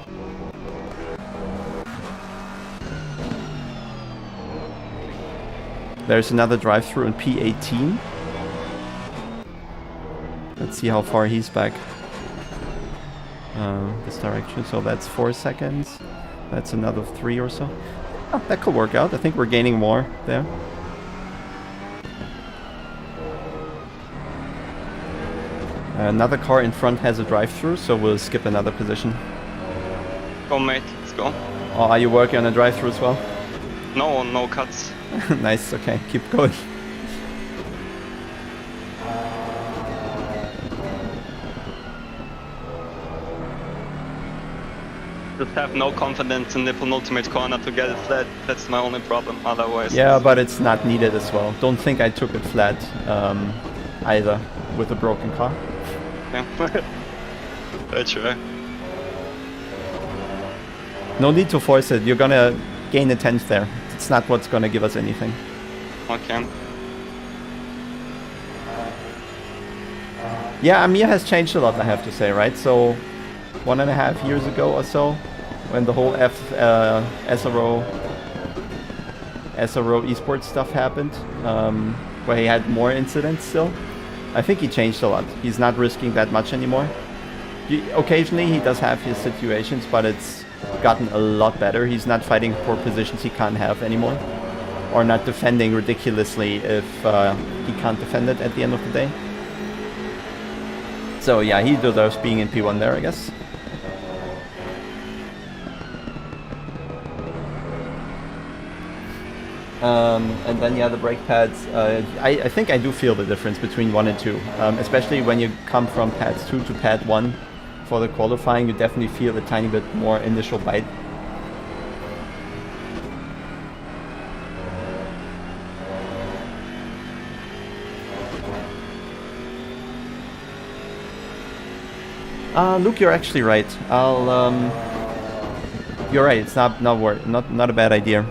There's another drive-through in P18. Let's see how far he's back. This direction, so that's 4 seconds. That's another 3 or so. Oh, that could work out. I think we're gaining more there. Another car in front has a drive-through, so we'll skip another position. Go, mate. Let's go. Oh, are you working on a drive-through as well? No, no cuts. Nice, okay, keep going. Just have no confidence in the penultimate corner to get it flat. That's my only problem. Otherwise, Yeah, but it's not needed as well. Don't think I took it flat either with a broken car. yeah. That's right. No need to force it. You're gonna gain a 10th there. It's not what's gonna give us anything. Okay. Yeah, Amir has changed a lot, I have to say, right? So 1.5 years ago or so, when the whole SRO esports stuff happened, where he had more incidents still, I think he changed a lot. He's not risking that much anymore. Occasionally he does have his situations, but it's gotten a lot better. He's not fighting for positions he can't have anymore, or not defending ridiculously if he can't defend it at the end of the day. So yeah, he deserves being in P1 there, I guess. And then yeah, the brake pads, I think I do feel the difference between 1 and 2, especially when you come from pads 2 to pad 1 for the qualifying. You definitely feel a tiny bit more initial bite. Luke, you're actually right. You're right. It's not a bad idea.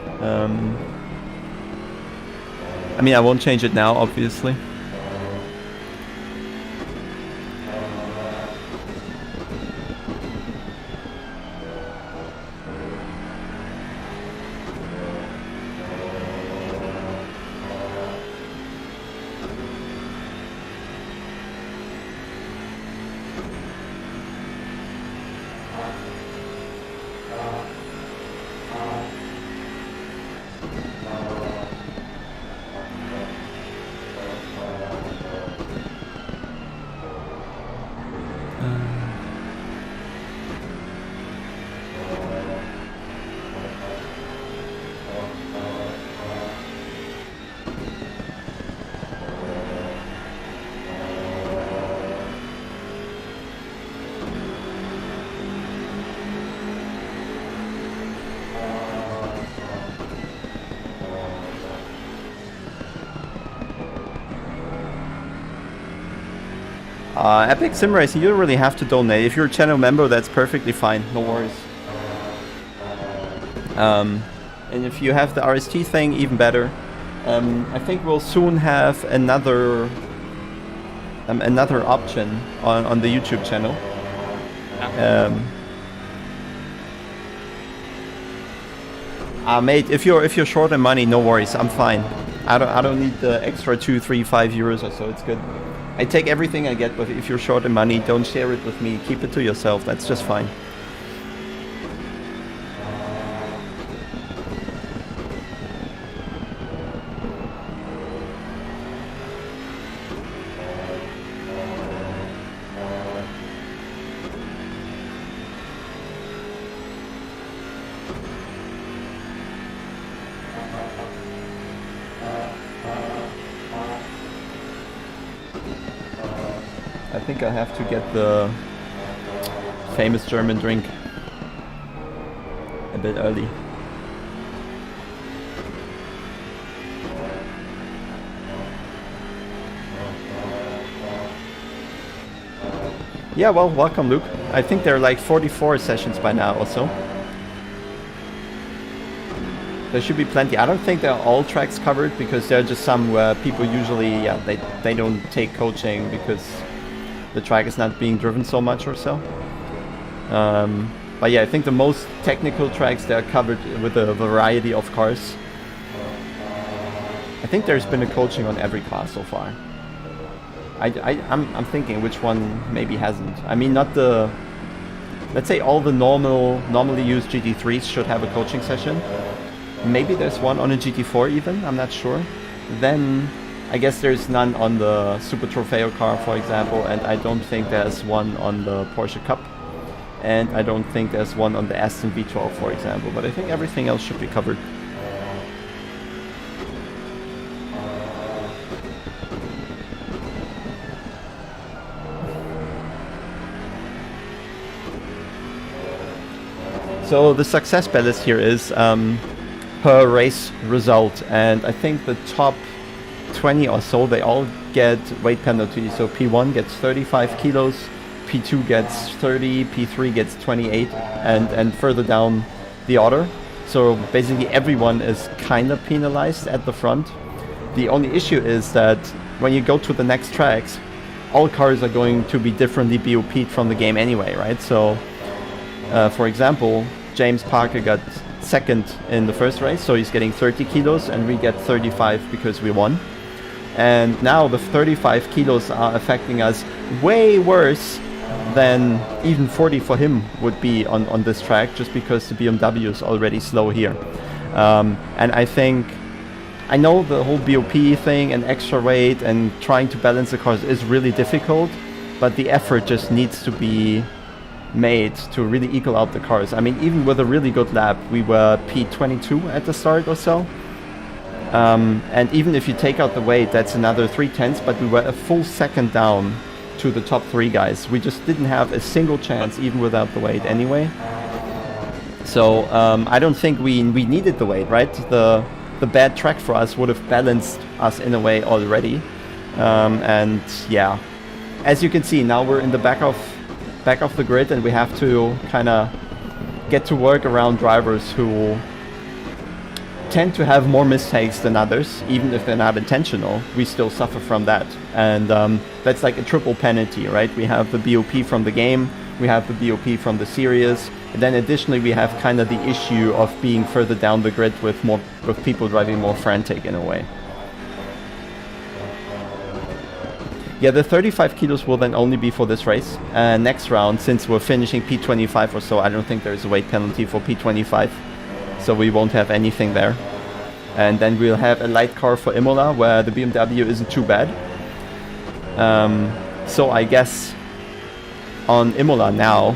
I mean, I won't change it now, obviously. Epic Simracing, you don't really have to donate. If you're a channel member, that's perfectly fine. No worries. And if you have the RST thing, even better. I think we'll soon have another option on the YouTube channel. Mate, if you're short on money, no worries. I'm fine. I don't need the extra 2, 3, 5 euros or so. It's good. I take everything I get, but if you're short on money, don't share it with me. Keep it to yourself. That's just fine. I think I have to get the famous German drink a bit early. Yeah, well, welcome, Luke. I think there are like 44 sessions by now also. There should be plenty. I don't think they're all tracks covered, because there are just some where people usually, yeah, they don't take coaching because the track is not being driven so much or so. But yeah, I think the most technical tracks, they're covered with a variety of cars. I think there's been a coaching on every car so far. I'm thinking which one maybe hasn't. I mean, not the... Let's say all the normally used GT3s should have a coaching session. Maybe there's one on a GT4 even, I'm not sure. Then I guess there's none on the Super Trofeo car, for example, and I don't think there's one on the Porsche Cup. And I don't think there's one on the Aston V12, for example, but I think everything else should be covered. So the success balance here is per race result, and I think the top 20 or so, they all get weight penalty. So P1 gets 35 kilos, P2 gets 30, P3 gets 28, and further down the order. So basically everyone is kind of penalized at the front. The only issue is that when you go to the next tracks, all cars are going to be differently BOP'd from the game anyway, right? So for example, James Parker got second in the first race, so he's getting 30 kilos, and we get 35 because we won. And now the 35 kilos are affecting us way worse than even 40 for him would be on this track, just because the BMW is already slow here. And I know the whole BOP thing and extra weight and trying to balance the cars is really difficult, but the effort just needs to be made to really equal out the cars. I mean, even with a really good lap, we were P22 at the start or so. And even if you take out the weight, that's another 3/10, but we were a full second down to the top 3 guys. We just didn't have a single chance, even without the weight anyway. So I don't think we needed the weight, right? The bad track for us would have balanced us in a way already. And yeah, as you can see, now we're in the back of the grid, and we have to kind of get to work around drivers who tend to have more mistakes than others. Even if they're not intentional, we still suffer from that. And that's like a triple penalty, right? We have the BOP from the game, we have the BOP from the series, and then additionally we have kind of the issue of being further down the grid with people driving more frantic in a way. Yeah, the 35 kilos will then only be for this race. Next round, since we're finishing P25 or so, I don't think there's a weight penalty for P25. So we won't have anything there. And then we'll have a light car for Imola, where the BMW isn't too bad. So I guess on Imola now,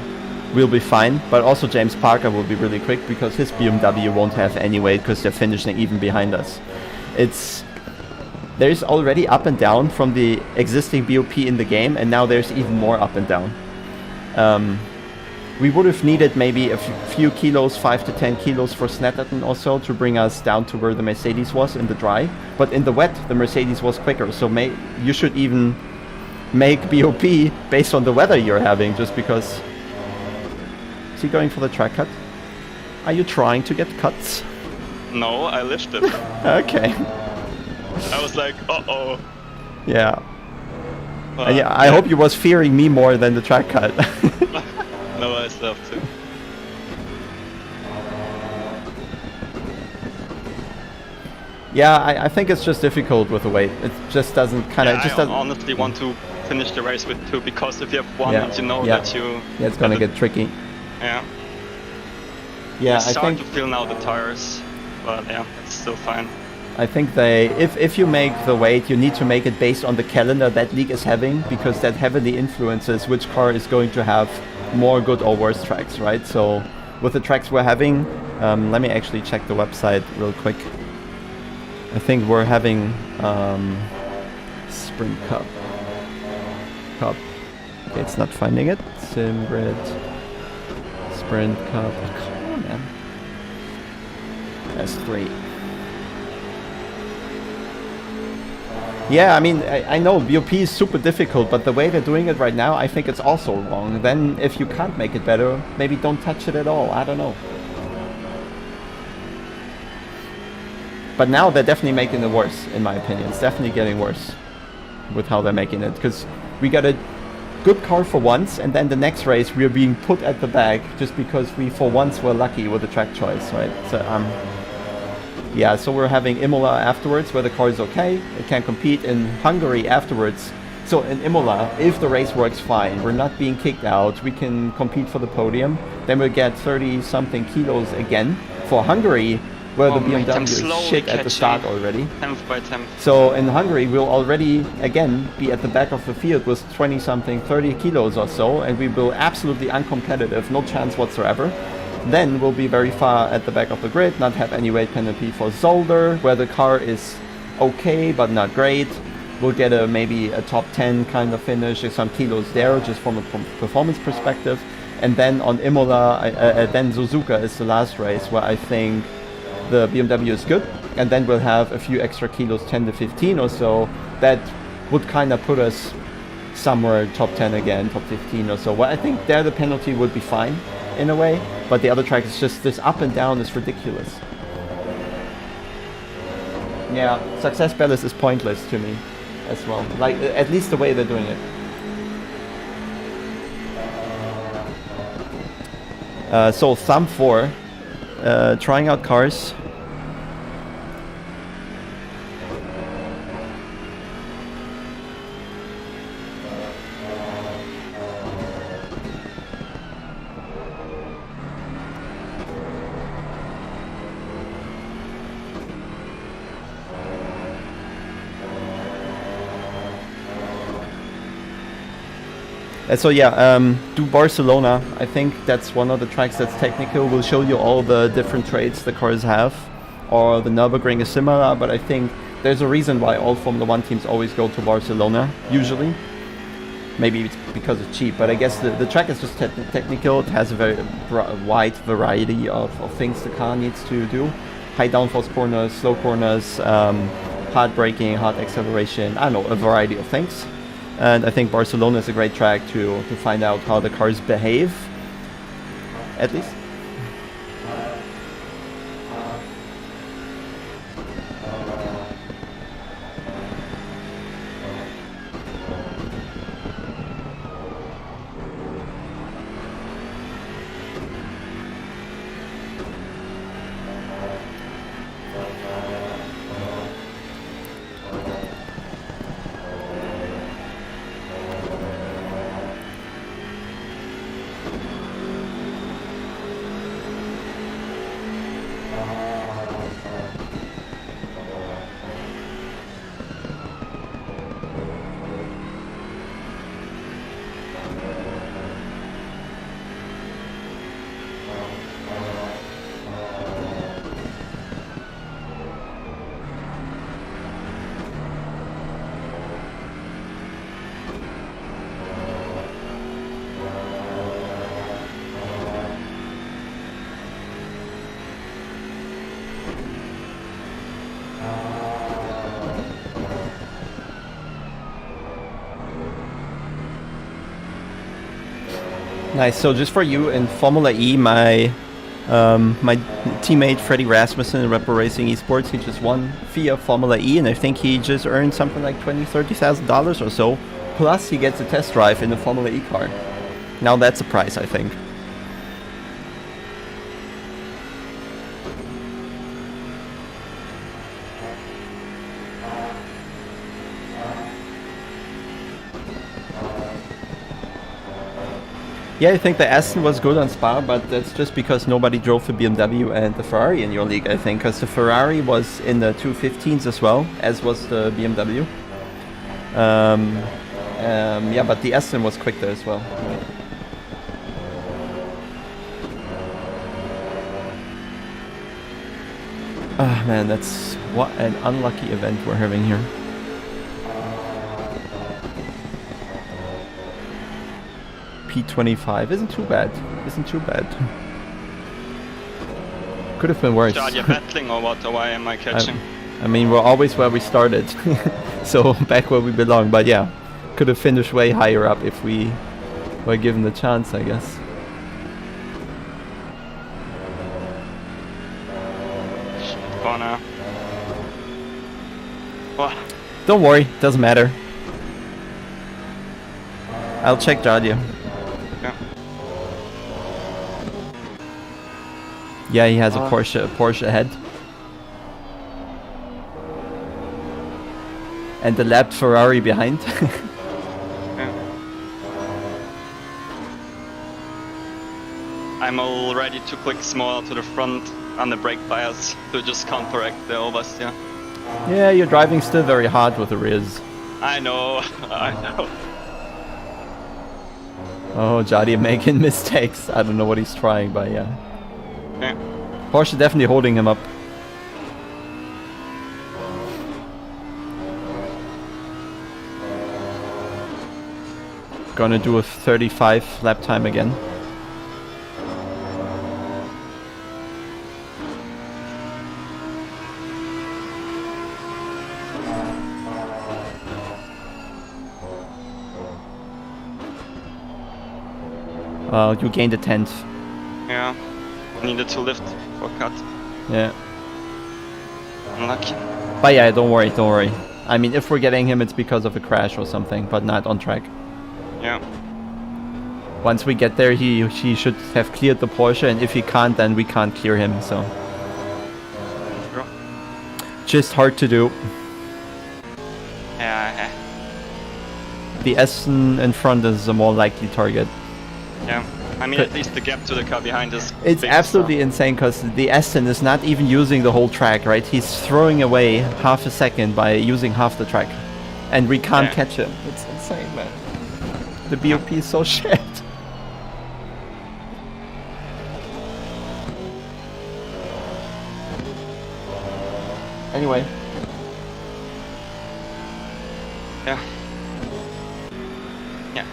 we'll be fine. But also James Parker will be really quick, because his BMW won't have any weight, because they're finishing even behind us. There's already up and down from the existing BOP in the game, and now there's even more up and down. We would have needed maybe a few kilos, 5 to 10 kilos for Snetterton or so, to bring us down to where the Mercedes was in the dry. But in the wet, the Mercedes was quicker, so you should even make BOP based on the weather you're having, just because... Is he going for the track cut? Are you trying to get cuts? No, I lifted. Okay. I was like, uh-oh. Yeah. Yeah, I hope you was fearing me more than the track cut. No, I still have to. Yeah, I think it's just difficult with the weight. It just doesn't kind of... I honestly want to finish the race with 2, because if you have 1, and you know that you... Yeah, it's gonna get tricky. Yeah. Yeah, I start to feel now the tires, but yeah, it's still fine. I think if you make the weight, you need to make it based on the calendar that league is having, because that heavily influences which car is going to have more good or worse tracks, right? So with the tracks we're having, let me actually check the website real quick. I think we're having Sprint Cup. Okay, it's not finding it. Simgrid. Sprint Cup. Come on, man. S3. Yeah, I mean, I know BOP is super difficult, but the way they're doing it right now, I think it's also wrong. Then if you can't make it better, maybe don't touch it at all. I don't know. But now they're definitely making it worse, in my opinion. It's definitely getting worse with how they're making it, because we got a good car for once, and then the next race we're being put at the back just because we for once were lucky with the track choice, right? So yeah, so we're having Imola afterwards, where the car is okay, it can compete. In Hungary afterwards, So in Imola, if the race works fine, we're not being kicked out, we can compete for the podium, then we'll get 30 something kilos again. For Hungary, where the mate, I'm BMW is slowly shit at the start catching. already. 10th by 10th. So in Hungary, we'll already, again, be at the back of the field with 20 something, 30 kilos or so, and we will absolutely uncompetitive, no chance whatsoever. Then we'll be very far at the back of the grid, not have any weight penalty for Zolder, where the car is okay, but not great. We'll get maybe a top 10 kind of finish, some kilos there, just from a performance perspective. And then on Imola, then Suzuka is the last race, where I think the BMW is good, and then we'll have a few extra kilos, 10 to 15 or so, that would kind of put us somewhere top 10 again, top 15 or so. Well, I think there the penalty would be fine in a way, but the other track is just this up and down is ridiculous. Yeah, success balance is pointless to me as well, like at least the way they're doing it. So thumb 4, trying out cars. So yeah, do Barcelona. I think that's one of the tracks that's technical. We'll show you all the different traits the cars have. Or the Nürburgring is similar, but I think there's a reason why all Formula 1 teams always go to Barcelona, usually. Maybe it's because it's cheap, but I guess the track is just technical. It has a very wide variety of things the car needs to do. High downforce corners, slow corners, hard braking, hard acceleration, I don't know, a variety of things. And I think Barcelona is a great track to find out how the cars behave, at least. Nice. So just for you in Formula E, my teammate Freddie Rasmussen in Red Bull Racing Esports, he just won FIA Formula E, and I think he just earned something like $20,000-$30,000 or so. Plus, he gets a test drive in the Formula E car. Now that's a prize, I think. Yeah, I think the Aston was good on Spa, but that's just because nobody drove the BMW and the Ferrari in your league, I think, because the Ferrari was in the 215s as well, as was the BMW. Yeah, but the Aston was quick there as well. Right. Ah, man, that's what an unlucky event we're having here. P25 isn't too bad. Isn't too bad. Could have been worse. Are you battling or what? Or why am I catching? I mean, we're always where we started, so back where we belong. But yeah, could have finished way higher up if we were given the chance, I guess. Corner. What? Don't worry, doesn't matter. I'll check Jadia. Yeah, he has a Porsche ahead. And the lapped Ferrari behind. I'm already 2 clicks more to the front on the brake bias to just counteract the oversteer. Yeah, you're driving still very hard with the rears. I know, I know. Oh, Jadi making mistakes. I don't know what he's trying, but yeah. Yeah. Porsche definitely holding him up. Gonna do a 35 lap time again. You gained a 10th. Yeah. Needed to lift for cut. Yeah. Unlucky. But yeah, don't worry. I mean, if we're getting him, it's because of a crash or something, but not on track. Yeah. Once we get there, he should have cleared the Porsche, and if he can't, then we can't clear him, so. Sure. Just hard to do. Yeah. The Aston in front is a more likely target. Yeah. I mean, at least the gap to the car behind is It's big, absolutely so. insane because the Aston is not even using the whole track, right? He's throwing away half a second by using half the track. And we can't Yeah. catch him. It's insane, man. The BOP is so shit. Anyway. Yeah. Yeah.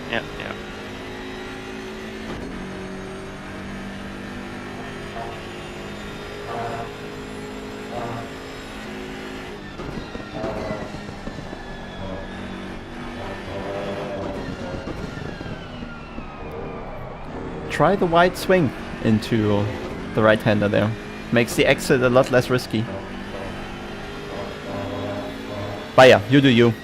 Try the wide swing into the right-hander there. Makes the exit a lot less risky. But yeah, you do you.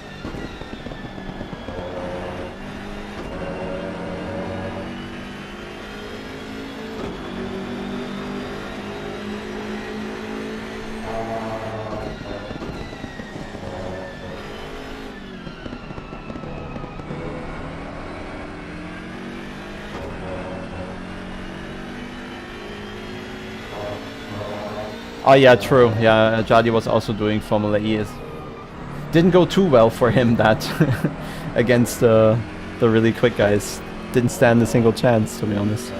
Oh yeah, true. Yeah, Jadi was also doing Formula E. Didn't go too well for him that against the really quick guys. Didn't stand a single chance, to be honest.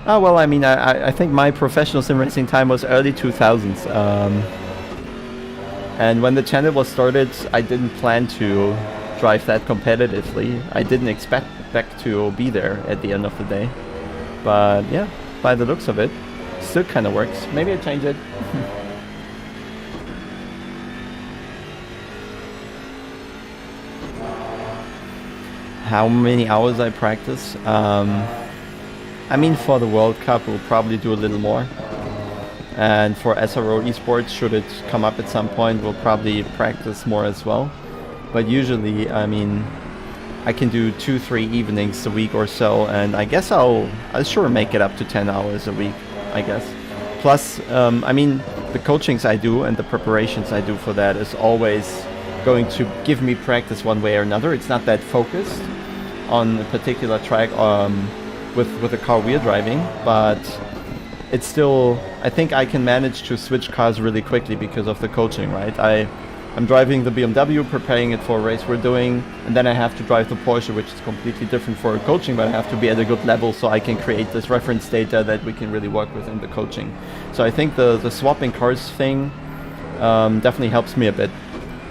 Oh well, I mean, I think my professional sim racing time was early 2000s. And when the channel was started, I didn't plan to drive that competitively. I didn't expect to be there at the end of the day. But yeah, by the looks of it, still kind of works. Maybe I change it. How many hours I practice? I mean, for the World Cup, we'll probably do a little more. And for SRO esports, should it come up at some point, we'll probably practice more as well. But usually, I mean, I can do 2-3 evenings a week or so, and I guess I'll sure make it up to 10 hours a week, I guess. Plus, I mean, the coachings I do and the preparations I do for that is always going to give me practice one way or another. It's not that focused on a particular track with the car we're driving, but it's still, I think I can manage to switch cars really quickly because of the coaching, right? I'm driving the BMW, preparing it for a race we're doing, and then I have to drive the Porsche, which is completely different for coaching, but I have to be at a good level so I can create this reference data that we can really work with in the coaching. So I think the swapping cars thing definitely helps me a bit.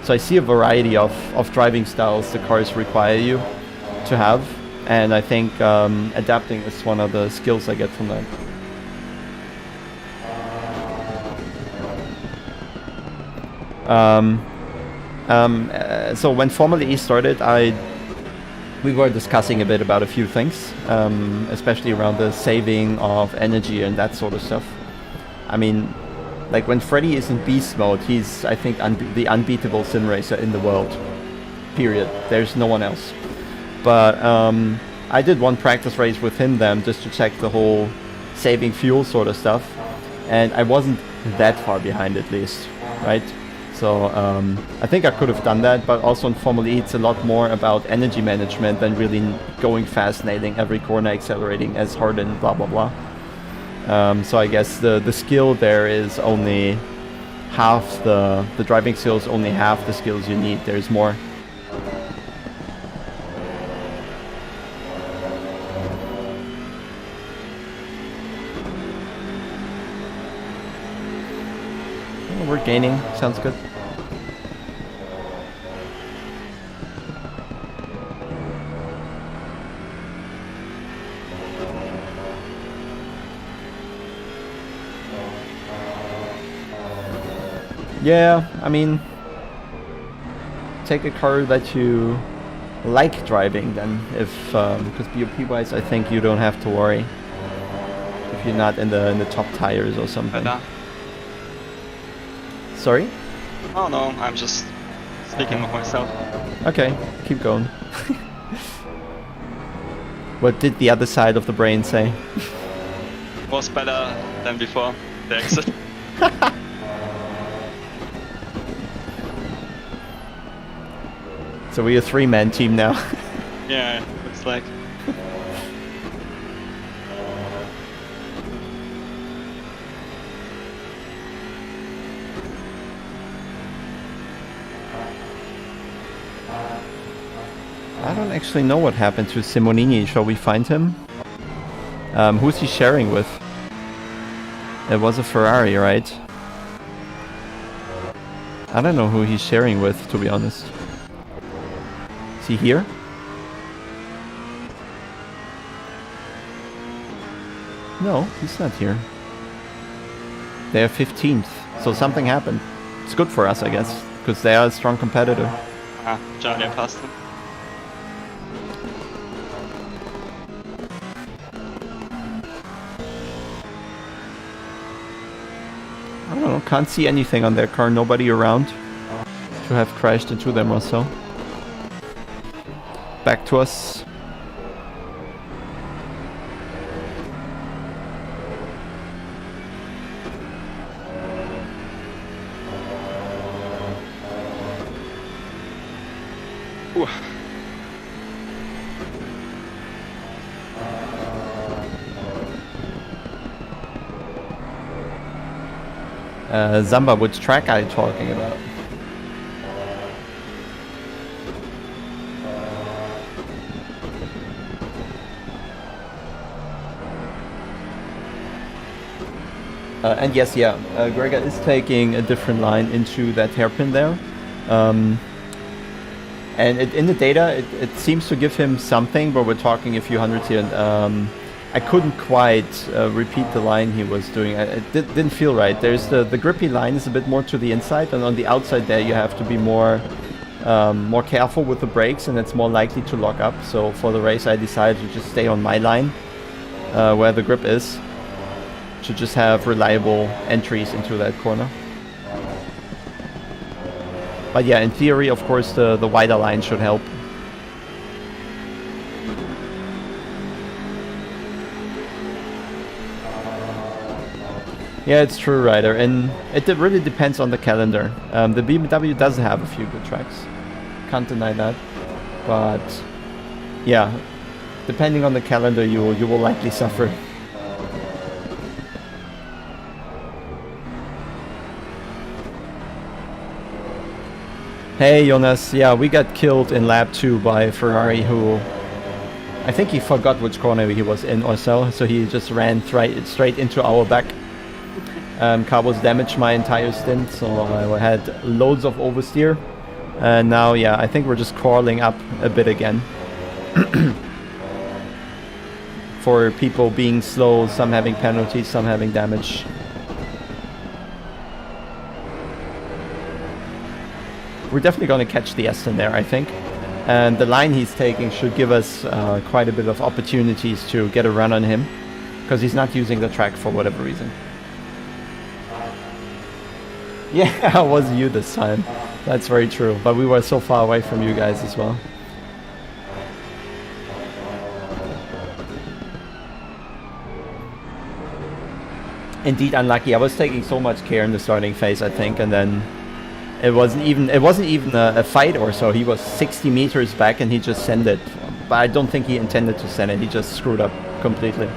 So I see a variety of driving styles the cars require you to have, and I think adapting is one of the skills I get from that. So when Formula E started, we were discussing a bit about a few things, especially around the saving of energy and that sort of stuff. I mean, like when Freddy is in beast mode, he's, I think, the unbeatable sim racer in the world. Period. There's no one else. But I did one practice race with him then, just to check the whole saving fuel sort of stuff, and I wasn't that far behind at least. right? So I think I could have done that, but also in Formula E it's a lot more about energy management than really going fast, nailing every corner, accelerating as hard and blah blah blah. So I guess the skill there is only half the driving skills, only half the skills you need. There's more. Oh, we're gaining, sounds good. Yeah, I mean, take a car that you like driving then, if because BOP wise I think you don't have to worry if you're not in the top tires or something. Better. Sorry? Oh no, I'm just speaking with myself. Okay, keep going. What did the other side of the brain say? Was better than before the exit. So we're a three-man team now. Yeah, looks like. I don't actually know what happened to Simonini. Shall we find him? Who's he sharing with? It was a Ferrari, right? I don't know who he's sharing with, to be honest. Is he here? No, he's not here. They are 15th, so something happened. It's good for us, I guess, because they are a strong competitor. Ah, Johnny passed him. I don't know, can't see anything on their car, nobody around to have crashed into them or so. Back to us. Ooh. Zamba, which track are you talking about? And yes, yeah, Gregor is taking a different line into that hairpin there. And in the data, it seems to give him something, but we're talking a few hundreds here. And I couldn't quite repeat the line he was doing. It didn't feel right. There's the grippy line is a bit more to the inside, and on the outside there you have to be more careful with the brakes, and it's more likely to lock up. So for the race, I decided to just stay on my line where the grip is, to just have reliable entries into that corner. But yeah, in theory, of course, the wider line should help. Yeah, it's true, Ryder, and it really depends on the calendar. The BMW does have a few good tracks, can't deny that. But yeah, depending on the calendar, you will likely suffer. Hey Jonas, yeah, we got killed in lap 2 by Ferrari, who I think he forgot which corner he was in or so he just ran straight into our back. Car was damaged my entire stint, so I had loads of oversteer. And now, yeah, I think we're just crawling up a bit again. For people being slow, some having penalties, some having damage. We're definitely going to catch the Aston there, I think. And the line he's taking should give us quite a bit of opportunities to get a run on him, because he's not using the track for whatever reason. Yeah, it was you this time. That's very true. But we were so far away from you guys as well. Indeed unlucky. I was taking so much care in the starting phase, I think, and then it wasn't even a fight or so. He was 60 meters back and he just sent it. But I don't think he intended to send it. He just screwed up completely.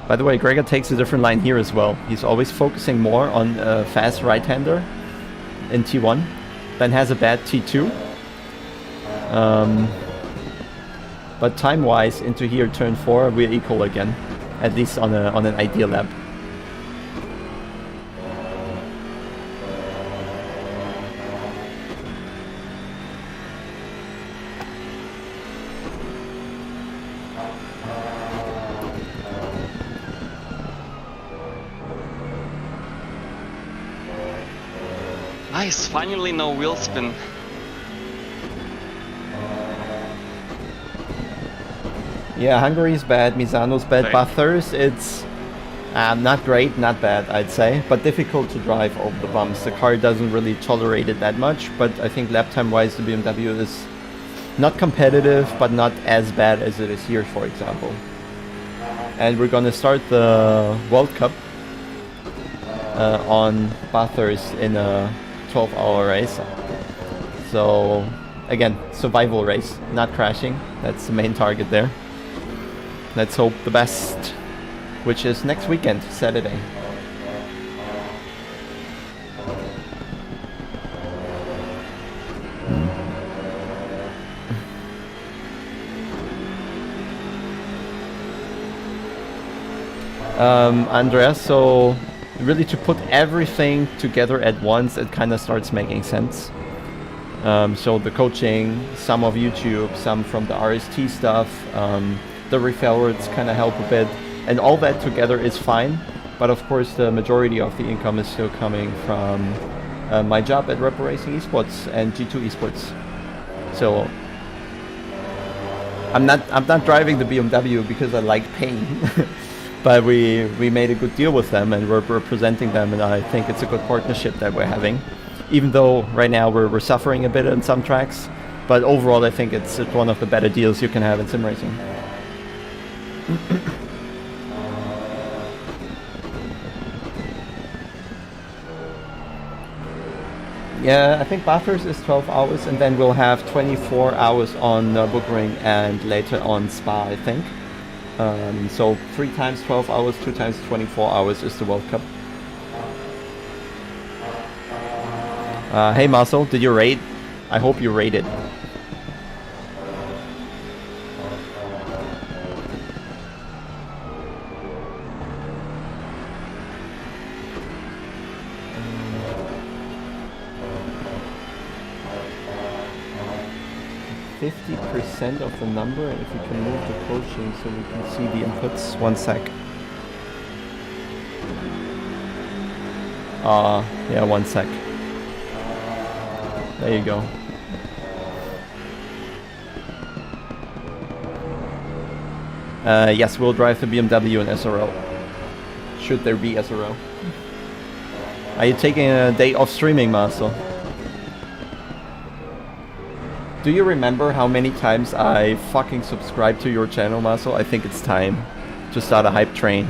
By the way, Gregor takes a different line here as well. He's always focusing more on a fast right-hander in T1, then has a bad T2. But time-wise, into here, turn 4, we're equal again, at least on an ideal lap. Nice, finally no wheel spin. Yeah, Hungary's bad, Misano's bad, Right. Bathurst, it's not great, not bad, I'd say, but difficult to drive over the bumps. The car doesn't really tolerate it that much, but I think lap time-wise the BMW is not competitive, but not as bad as it is here, for example. And we're gonna start the World Cup on Bathurst in a 12-hour race. So again, survival race, not crashing. That's the main target there. Let's hope the best, which is next weekend, Saturday. Andreas, so really to put everything together at once, it kind of starts making sense. So the coaching, some of YouTube, some from the RST stuff, the referrals kind of help a bit, and all that together is fine. But of course, the majority of the income is still coming from my job at Rep Racing Esports and G2 Esports. So I'm not driving the BMW because I like pain. But we made a good deal with them and we're representing them, and I think it's a good partnership that we're having. Even though right now we're suffering a bit on some tracks, but overall I think it's one of the better deals you can have in sim racing. Yeah, I think Bathurst is 12 hours and then we'll have 24 hours on Nürburgring and later on Spa, I think. So 3 times 12 hours, 2 times 24 hours is the World Cup. Hey Marcel, did you rate? I hope you rated. %50 of the number, if we can move the coaching so we can see the inputs. 1 sec. Yeah, 1 sec. There you go. Yes, we'll drive the BMW and SRL. Should there be SRL. Are you taking a day off streaming, Marcel? Do you remember how many times I fucking subscribed to your channel, Marcel? I think it's time to start a hype train.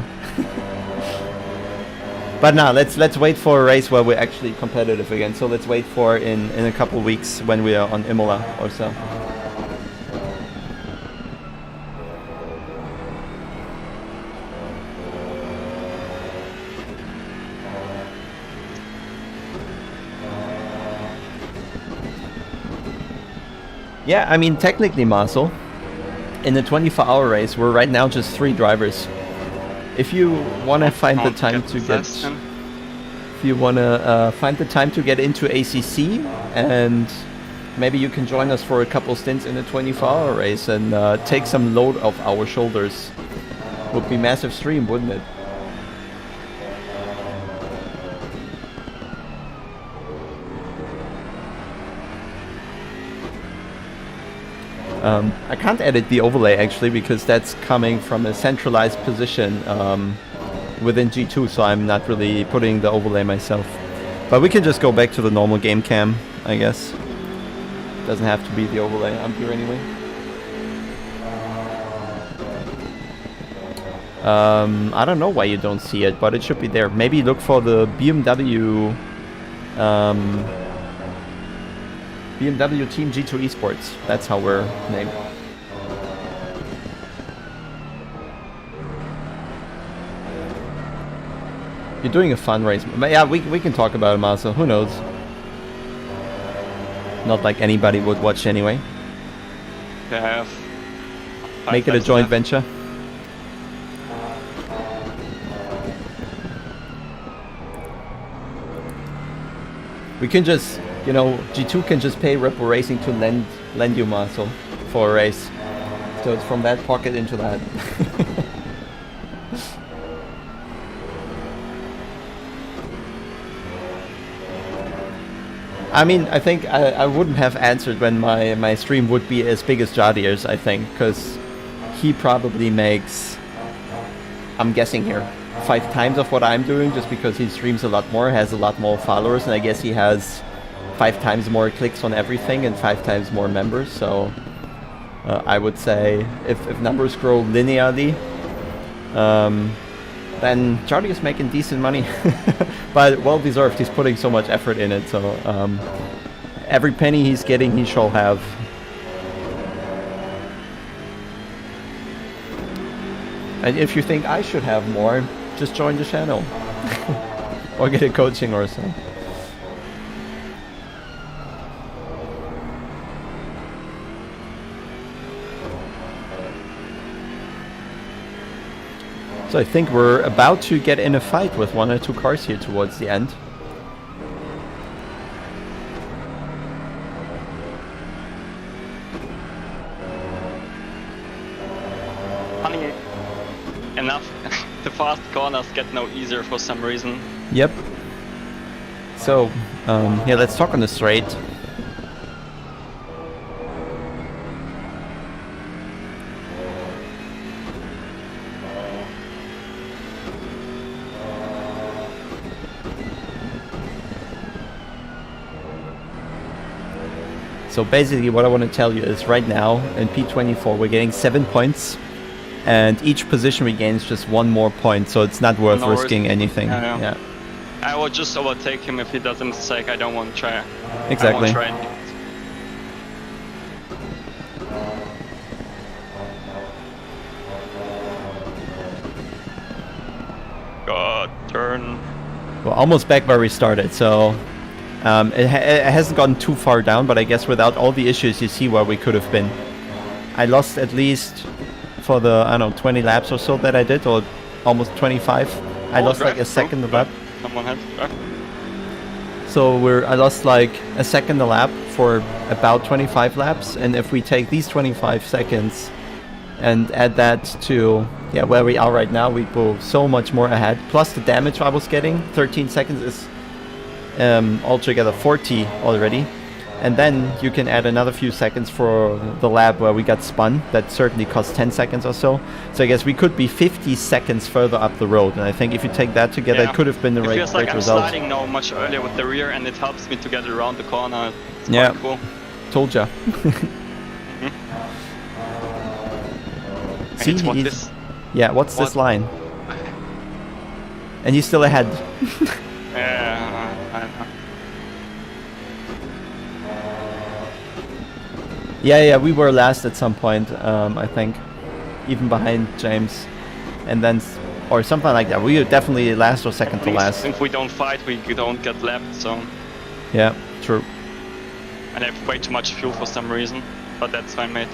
But now let's wait for a race where we're actually competitive again. So let's wait for in a couple weeks when we are on Imola or so. Yeah, I mean technically, Marcel, in the 24-hour race, we're right now just 3 drivers. If you want to find the time to get, if you want to find the time to get into ACC, and maybe you can join us for a couple stints in the 24-hour race and take some load off our shoulders. Would be massive stream, wouldn't it? I can't edit the overlay actually because that's coming from a centralized position within G2, so I'm not really putting the overlay myself. But we can just go back to the normal game cam, I guess. Doesn't have to be the overlay up here anyway. I don't know why you don't see it, but it should be there. Maybe look for the BMW BMW Team G2 Esports. That's how we're named. You're doing a fundraiser. But yeah, we can talk about it, Marcel. Who knows? Not like anybody would watch anyway. Okay, I have Make it a joint venture. We can just, you know, G2 can just pay Red Bull Racing to lend you Marcel for a race. So it's from that pocket into that. I mean, I think I wouldn't have answered when my stream would be as big as Jadier's, I think, because he probably makes, I'm guessing here, 5 times of what I'm doing, just because he streams a lot more, has a lot more followers, and I guess he has 5 times more clicks on everything and 5 times more members. So I would say if numbers grow linearly, then Charlie is making decent money. But well deserved. He's putting so much effort in it, so every penny he's getting he shall have. And if you think I should have more, just join the channel. Or get a coaching or so. So I think we're about to get in a fight with 1 or 2 cars here towards the end. Funny enough, the fast corners get no easier for some reason. Yep. So, yeah, let's talk on the straight. So basically what I want to tell you is right now in P24 we're getting 7 points and each position we gain is just 1 more point, so it's not worth risking anything. Yeah. I will just overtake him if he doesn't say I don't want to try. Exactly. I won't try. God, turn. We're almost back where we started, so it hasn't gone too far down, but I guess without all the issues you see where we could have been. I lost at least for the, I don't know, 20 laps or so that I did, or almost 25. I lost like a second a lap. Someone had to drive. So I lost like a second a lap for about 25 laps, and if we take these 25 seconds and add that to where we are right now, we go so much more ahead. Plus the damage I was getting, 13 seconds is altogether 40 already, and then you can add another few seconds for the lap where we got spun. That certainly cost 10 seconds or so. So I guess we could be 50 seconds further up the road, and I think if you take that together, it could have been the right result. It feels like I'm sliding now much earlier with the rear, and it helps me to get around the corner. It's quite cool. Told ya. See, this. Yeah, what's this line? And he's still ahead. Yeah, we were last at some point, I think. Even behind James. And then, or something like that. We were definitely last or second to last. If we don't fight, we don't get left, so... Yeah, true. And I have way too much fuel for some reason, but that's fine, mate.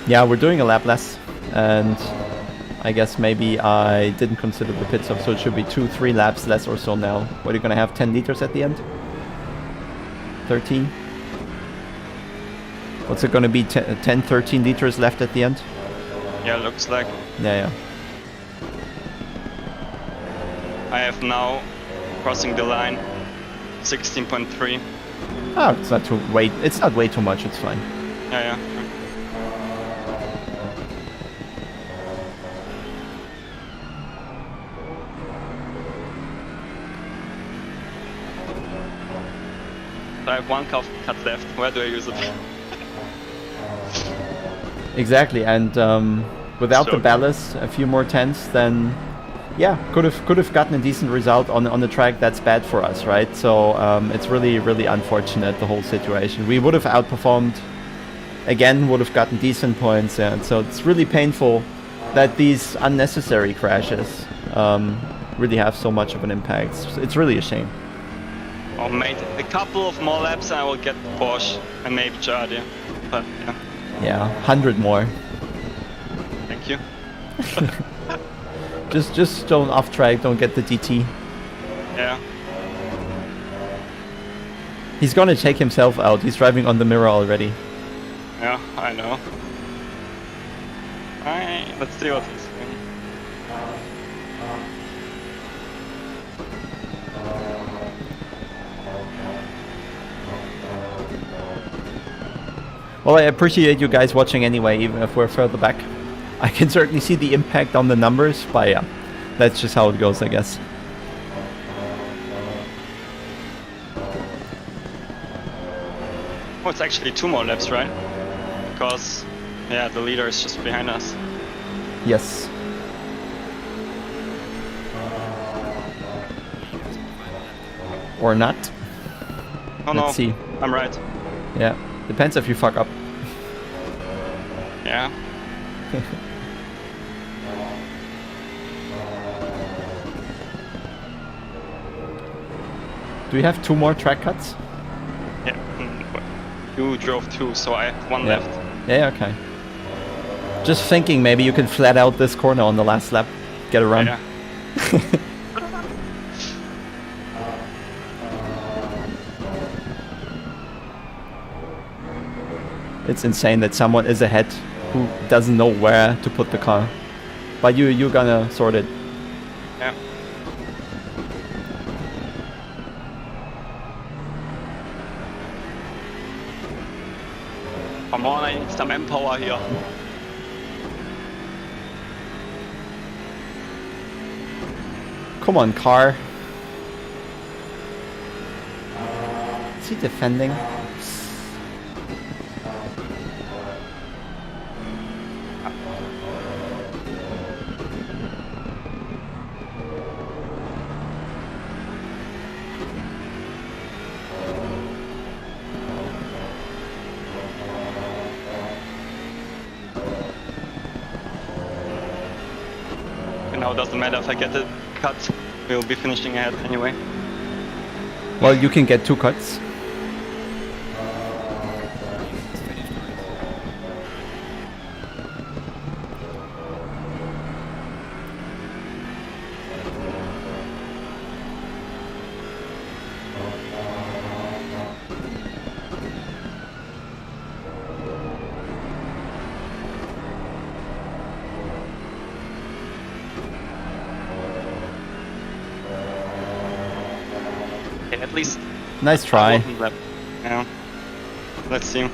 Yeah, we're doing a lap less, and I guess maybe I didn't consider the pit stop, so it should be 2-3 laps less or so now. What, are you gonna have 10 liters at the end? 13? What's it gonna be, 10, 13 liters left at the end? Yeah, looks like. Yeah. I have now, crossing the line, 16.3. Oh, it's not way too much, it's fine. Yeah. I have one cut left. Where do I use it? Exactly, and without the So- ballast, a few more tenths, then yeah, could have gotten a decent result on the track that's bad for us, right? So it's really unfortunate, the whole situation. We would have outperformed again, would have gotten decent points, and so it's really painful that these unnecessary crashes really have so much of an impact. It's really a shame. Oh mate, a couple of more laps and I will get Porsche and maybe Jardia. But yeah, Yeah, 100 more. thank you. Just don't off track, don't get the DT. Yeah. He's gonna take himself out. He's driving on the mirror already. Yeah, I know. Alright, let's see what he's doing. Well, I appreciate you guys watching anyway, even if we're further back. I can certainly see the impact on the numbers, but yeah, that's just how it goes, I guess. Oh, it's actually 2 more laps, right? Because, yeah, the leader is just behind us. Yes. Or not. Oh Let's no, see. I'm right. Yeah, depends if you fuck up. Yeah. Do we have 2 more track cuts? Yeah. You drove 2, so I have 1 Yeah. left. Yeah, okay. Just thinking maybe you can flat out this corner on the last lap. Get a run. Yeah. It's insane that someone is ahead who doesn't know where to put the car. But you're gonna sort it. Yeah. Come on, I need some manpower here. Come on, car. Is he defending? Now it doesn't matter if I get a cut, we'll be finishing ahead anyway. Well, you can get 2 cuts. Okay, at least Nice I try. wasn't left. Yeah. Let's see.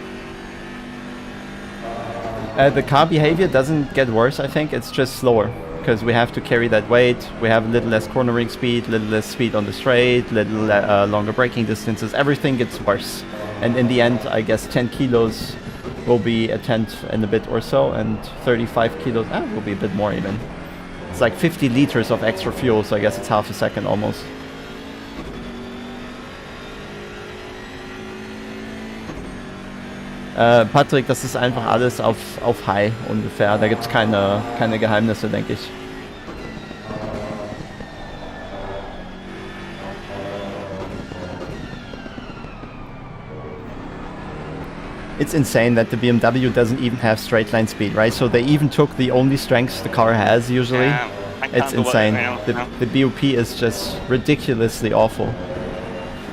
The car behavior doesn't get worse, I think. It's just slower. Because we have to carry that weight. We have a little less cornering speed, little less speed on the straight, little longer braking distances. Everything gets worse. And in the end, I guess 10 kilos will be a tenth and a bit or so. And 35 kilos, will be a bit more even. It's like 50 liters of extra fuel, so I guess it's half a second almost. Patrick, das ist einfach alles auf High ungefähr. Da gibt's keine Geheimnisse, denke ich. It's insane that the BMW doesn't even have straight line speed, right? So they even took the only strengths the car has usually. Yeah, I can't It's do what- insane. yeah, yeah. The BOP is just ridiculously awful.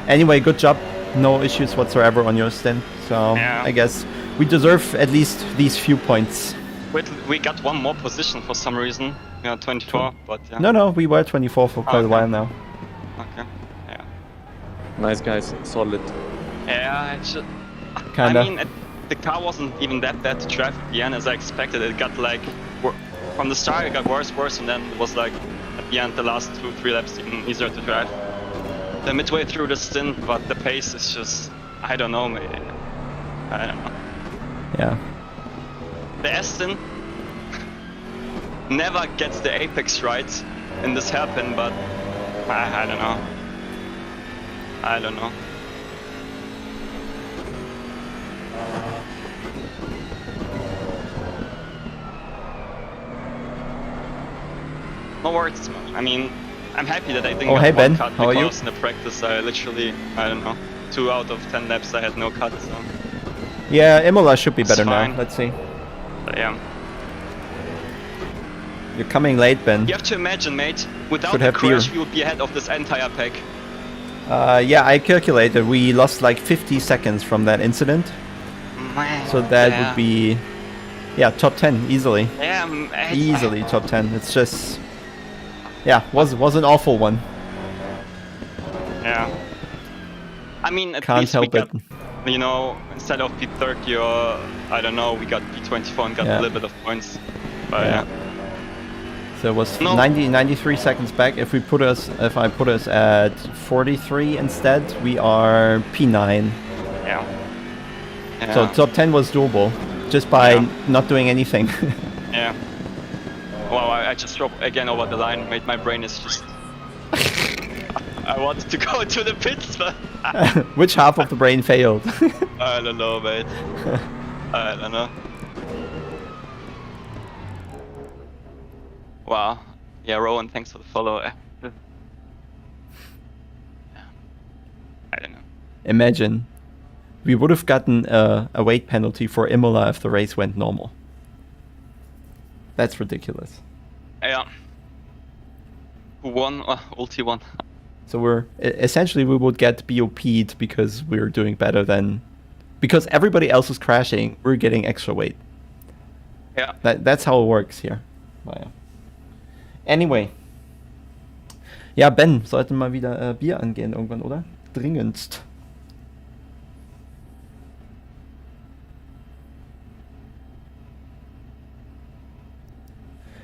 Anyway, good job. No issues whatsoever on your stint. So Yeah. I guess we deserve at least these few points. Wait, we got 1 more position for some reason. Yeah, 24, but yeah. No, we were 24 for quite a Okay. while now. Okay. Yeah. Nice guys, solid. Yeah, it should. Kinda. I mean, the car wasn't even that bad to drive at the end as I expected. It got like from the start it got worse, and then it was like at the end the last 2-3 laps even easier to drive. The midway through the stint, but the pace is just I don't know, maybe. I don't know. Yeah. The Aston never gets the apex right in this hairpin, but I don't know. I don't know. No words. I mean, I'm happy that I didn't get hey, one Ben. cut How are you? because in the practice I literally, I don't know, 2 out of 10 laps I had no cut. So Yeah, Imola should be better fine. now. Let's see. but yeah, You're coming late, Ben. you have to imagine, mate. Without Should the have crash, beer. we would be ahead of this entire pack. Yeah, I calculated we lost like 50 seconds from that incident. Man, So that yeah. would be, yeah, top 10 easily. Yeah, Easily top 10. It's just, yeah, was an awful one. Yeah. I mean, at Can't least we help it. got, you know, instead of P30 or, I don't know, we got P24 and got Yeah. a little bit of points. But Yeah. yeah. So it was No. 93 seconds back. If I put us at 43 instead, we are P9. Yeah. Yeah. So top 10 was doable just by Yeah. not doing anything. Yeah. Wow, I just dropped again over the line. Made my brain is just. I wanted to go to the pits, but Which half of the brain failed? I don't know, mate. I don't know. Wow. Yeah, Rowan, thanks for the follow. I don't know. Imagine, we would have gotten a weight penalty for Imola if the race went normal. That's ridiculous. Yeah. Who won? Ulti won. So essentially we would get BOP'd because we're doing better than, because everybody else is crashing, we're getting extra weight. Ja. That's how it works here. Naja. Anyway. Ja, Ben, sollten mal wieder Bier angehen irgendwann, oder? Dringendst.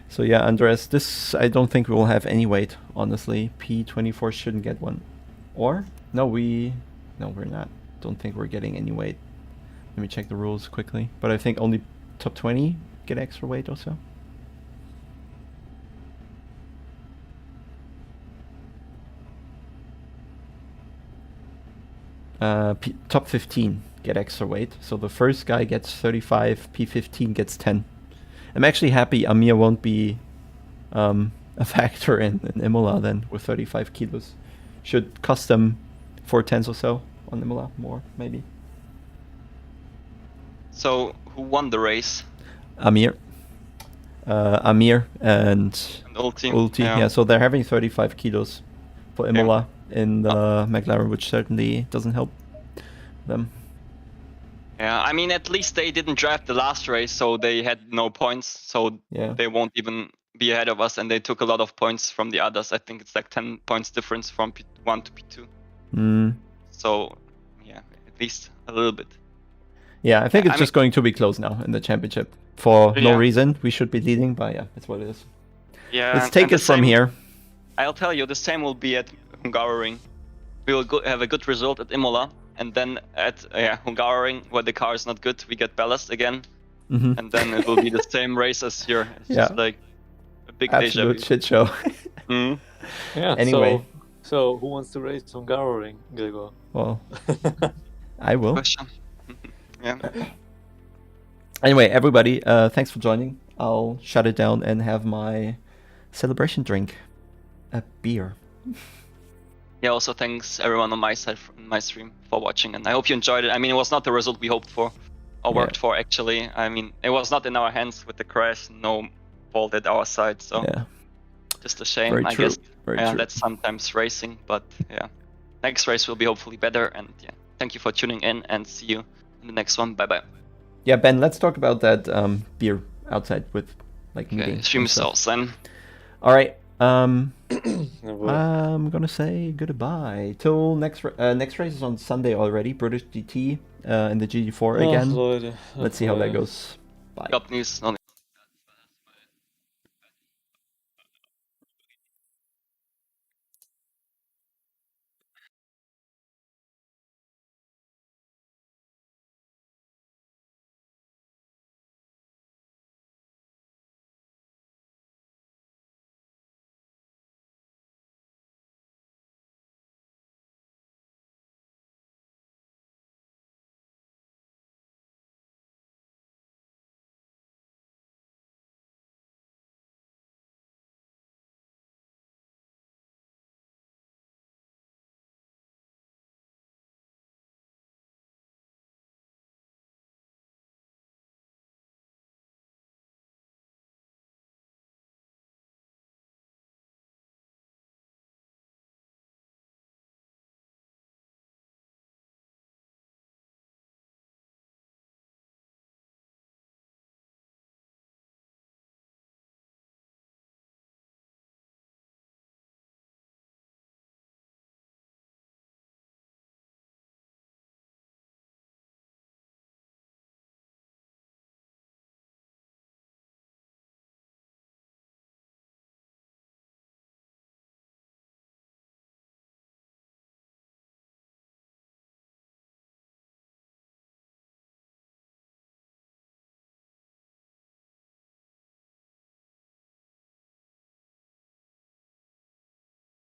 So yeah, Andres, this I don't think we will have any weight, honestly. P24 shouldn't get one. Or? No, we're not. Don't think we're getting any weight. Let me check the rules quickly. But I think only top 20 get extra weight also. Top 15 get extra weight. So the first guy gets 35, P15 gets 10. I'm actually happy Amir won't be a factor in Imola then with 35 kilos. Should cost them 4/10 or so on Imola, more maybe. So who won the race? Amir and Ulti. Yeah, so they're having 35 kilos for Imola in the McLaren, which certainly doesn't help them. Yeah, I mean, at least they didn't drive the last race, so they had no points, so Yeah. they won't even be ahead of us, and they took a lot of points from the others. I think it's like 10 points difference from P1 to P2. So, yeah, at least a little bit. Yeah, I think it's I just going to be close now in the championship. For no Yeah. reason, we should be leading, but yeah, that's what it is. Yeah. Let's take and the it from same- here. I'll tell you, the same will be at Hungaroring. We will have a good result at Imola, and then at Hungaroring, where the car is not good, we get ballast again, Mhm. and then it will be the same race as here. It's Yeah. just like a big deja Absolute vu. shit show. Mhm. Yeah. Anyway. So who wants to race Hungaroring, Gregor? Well, I will. Question. Yeah. Anyway, everybody, thanks for joining. I'll shut it down and have my celebration drink, a beer. Yeah, also thanks everyone on my side, in my stream, for watching, and I hope you enjoyed it. I mean, it was not the result we hoped for, or Yeah. worked for, actually. I mean, it was not in our hands with the crash, no fault at our side, so Yeah, just a shame, very I true. guess. Very Yeah, true. that's sometimes racing, but yeah. Next race will be hopefully better, and yeah, thank you for tuning in, and see you in the next one. Bye-bye. Yeah, Ben, let's talk about that beer outside with like Okay, meeting. stream and stuff. yourselves then. All right. Well, I'm gonna say goodbye till next race is on Sunday already. British GT in the GT4 again. Leute, Let's see how that Leute. goes. Bye. Got news, no news.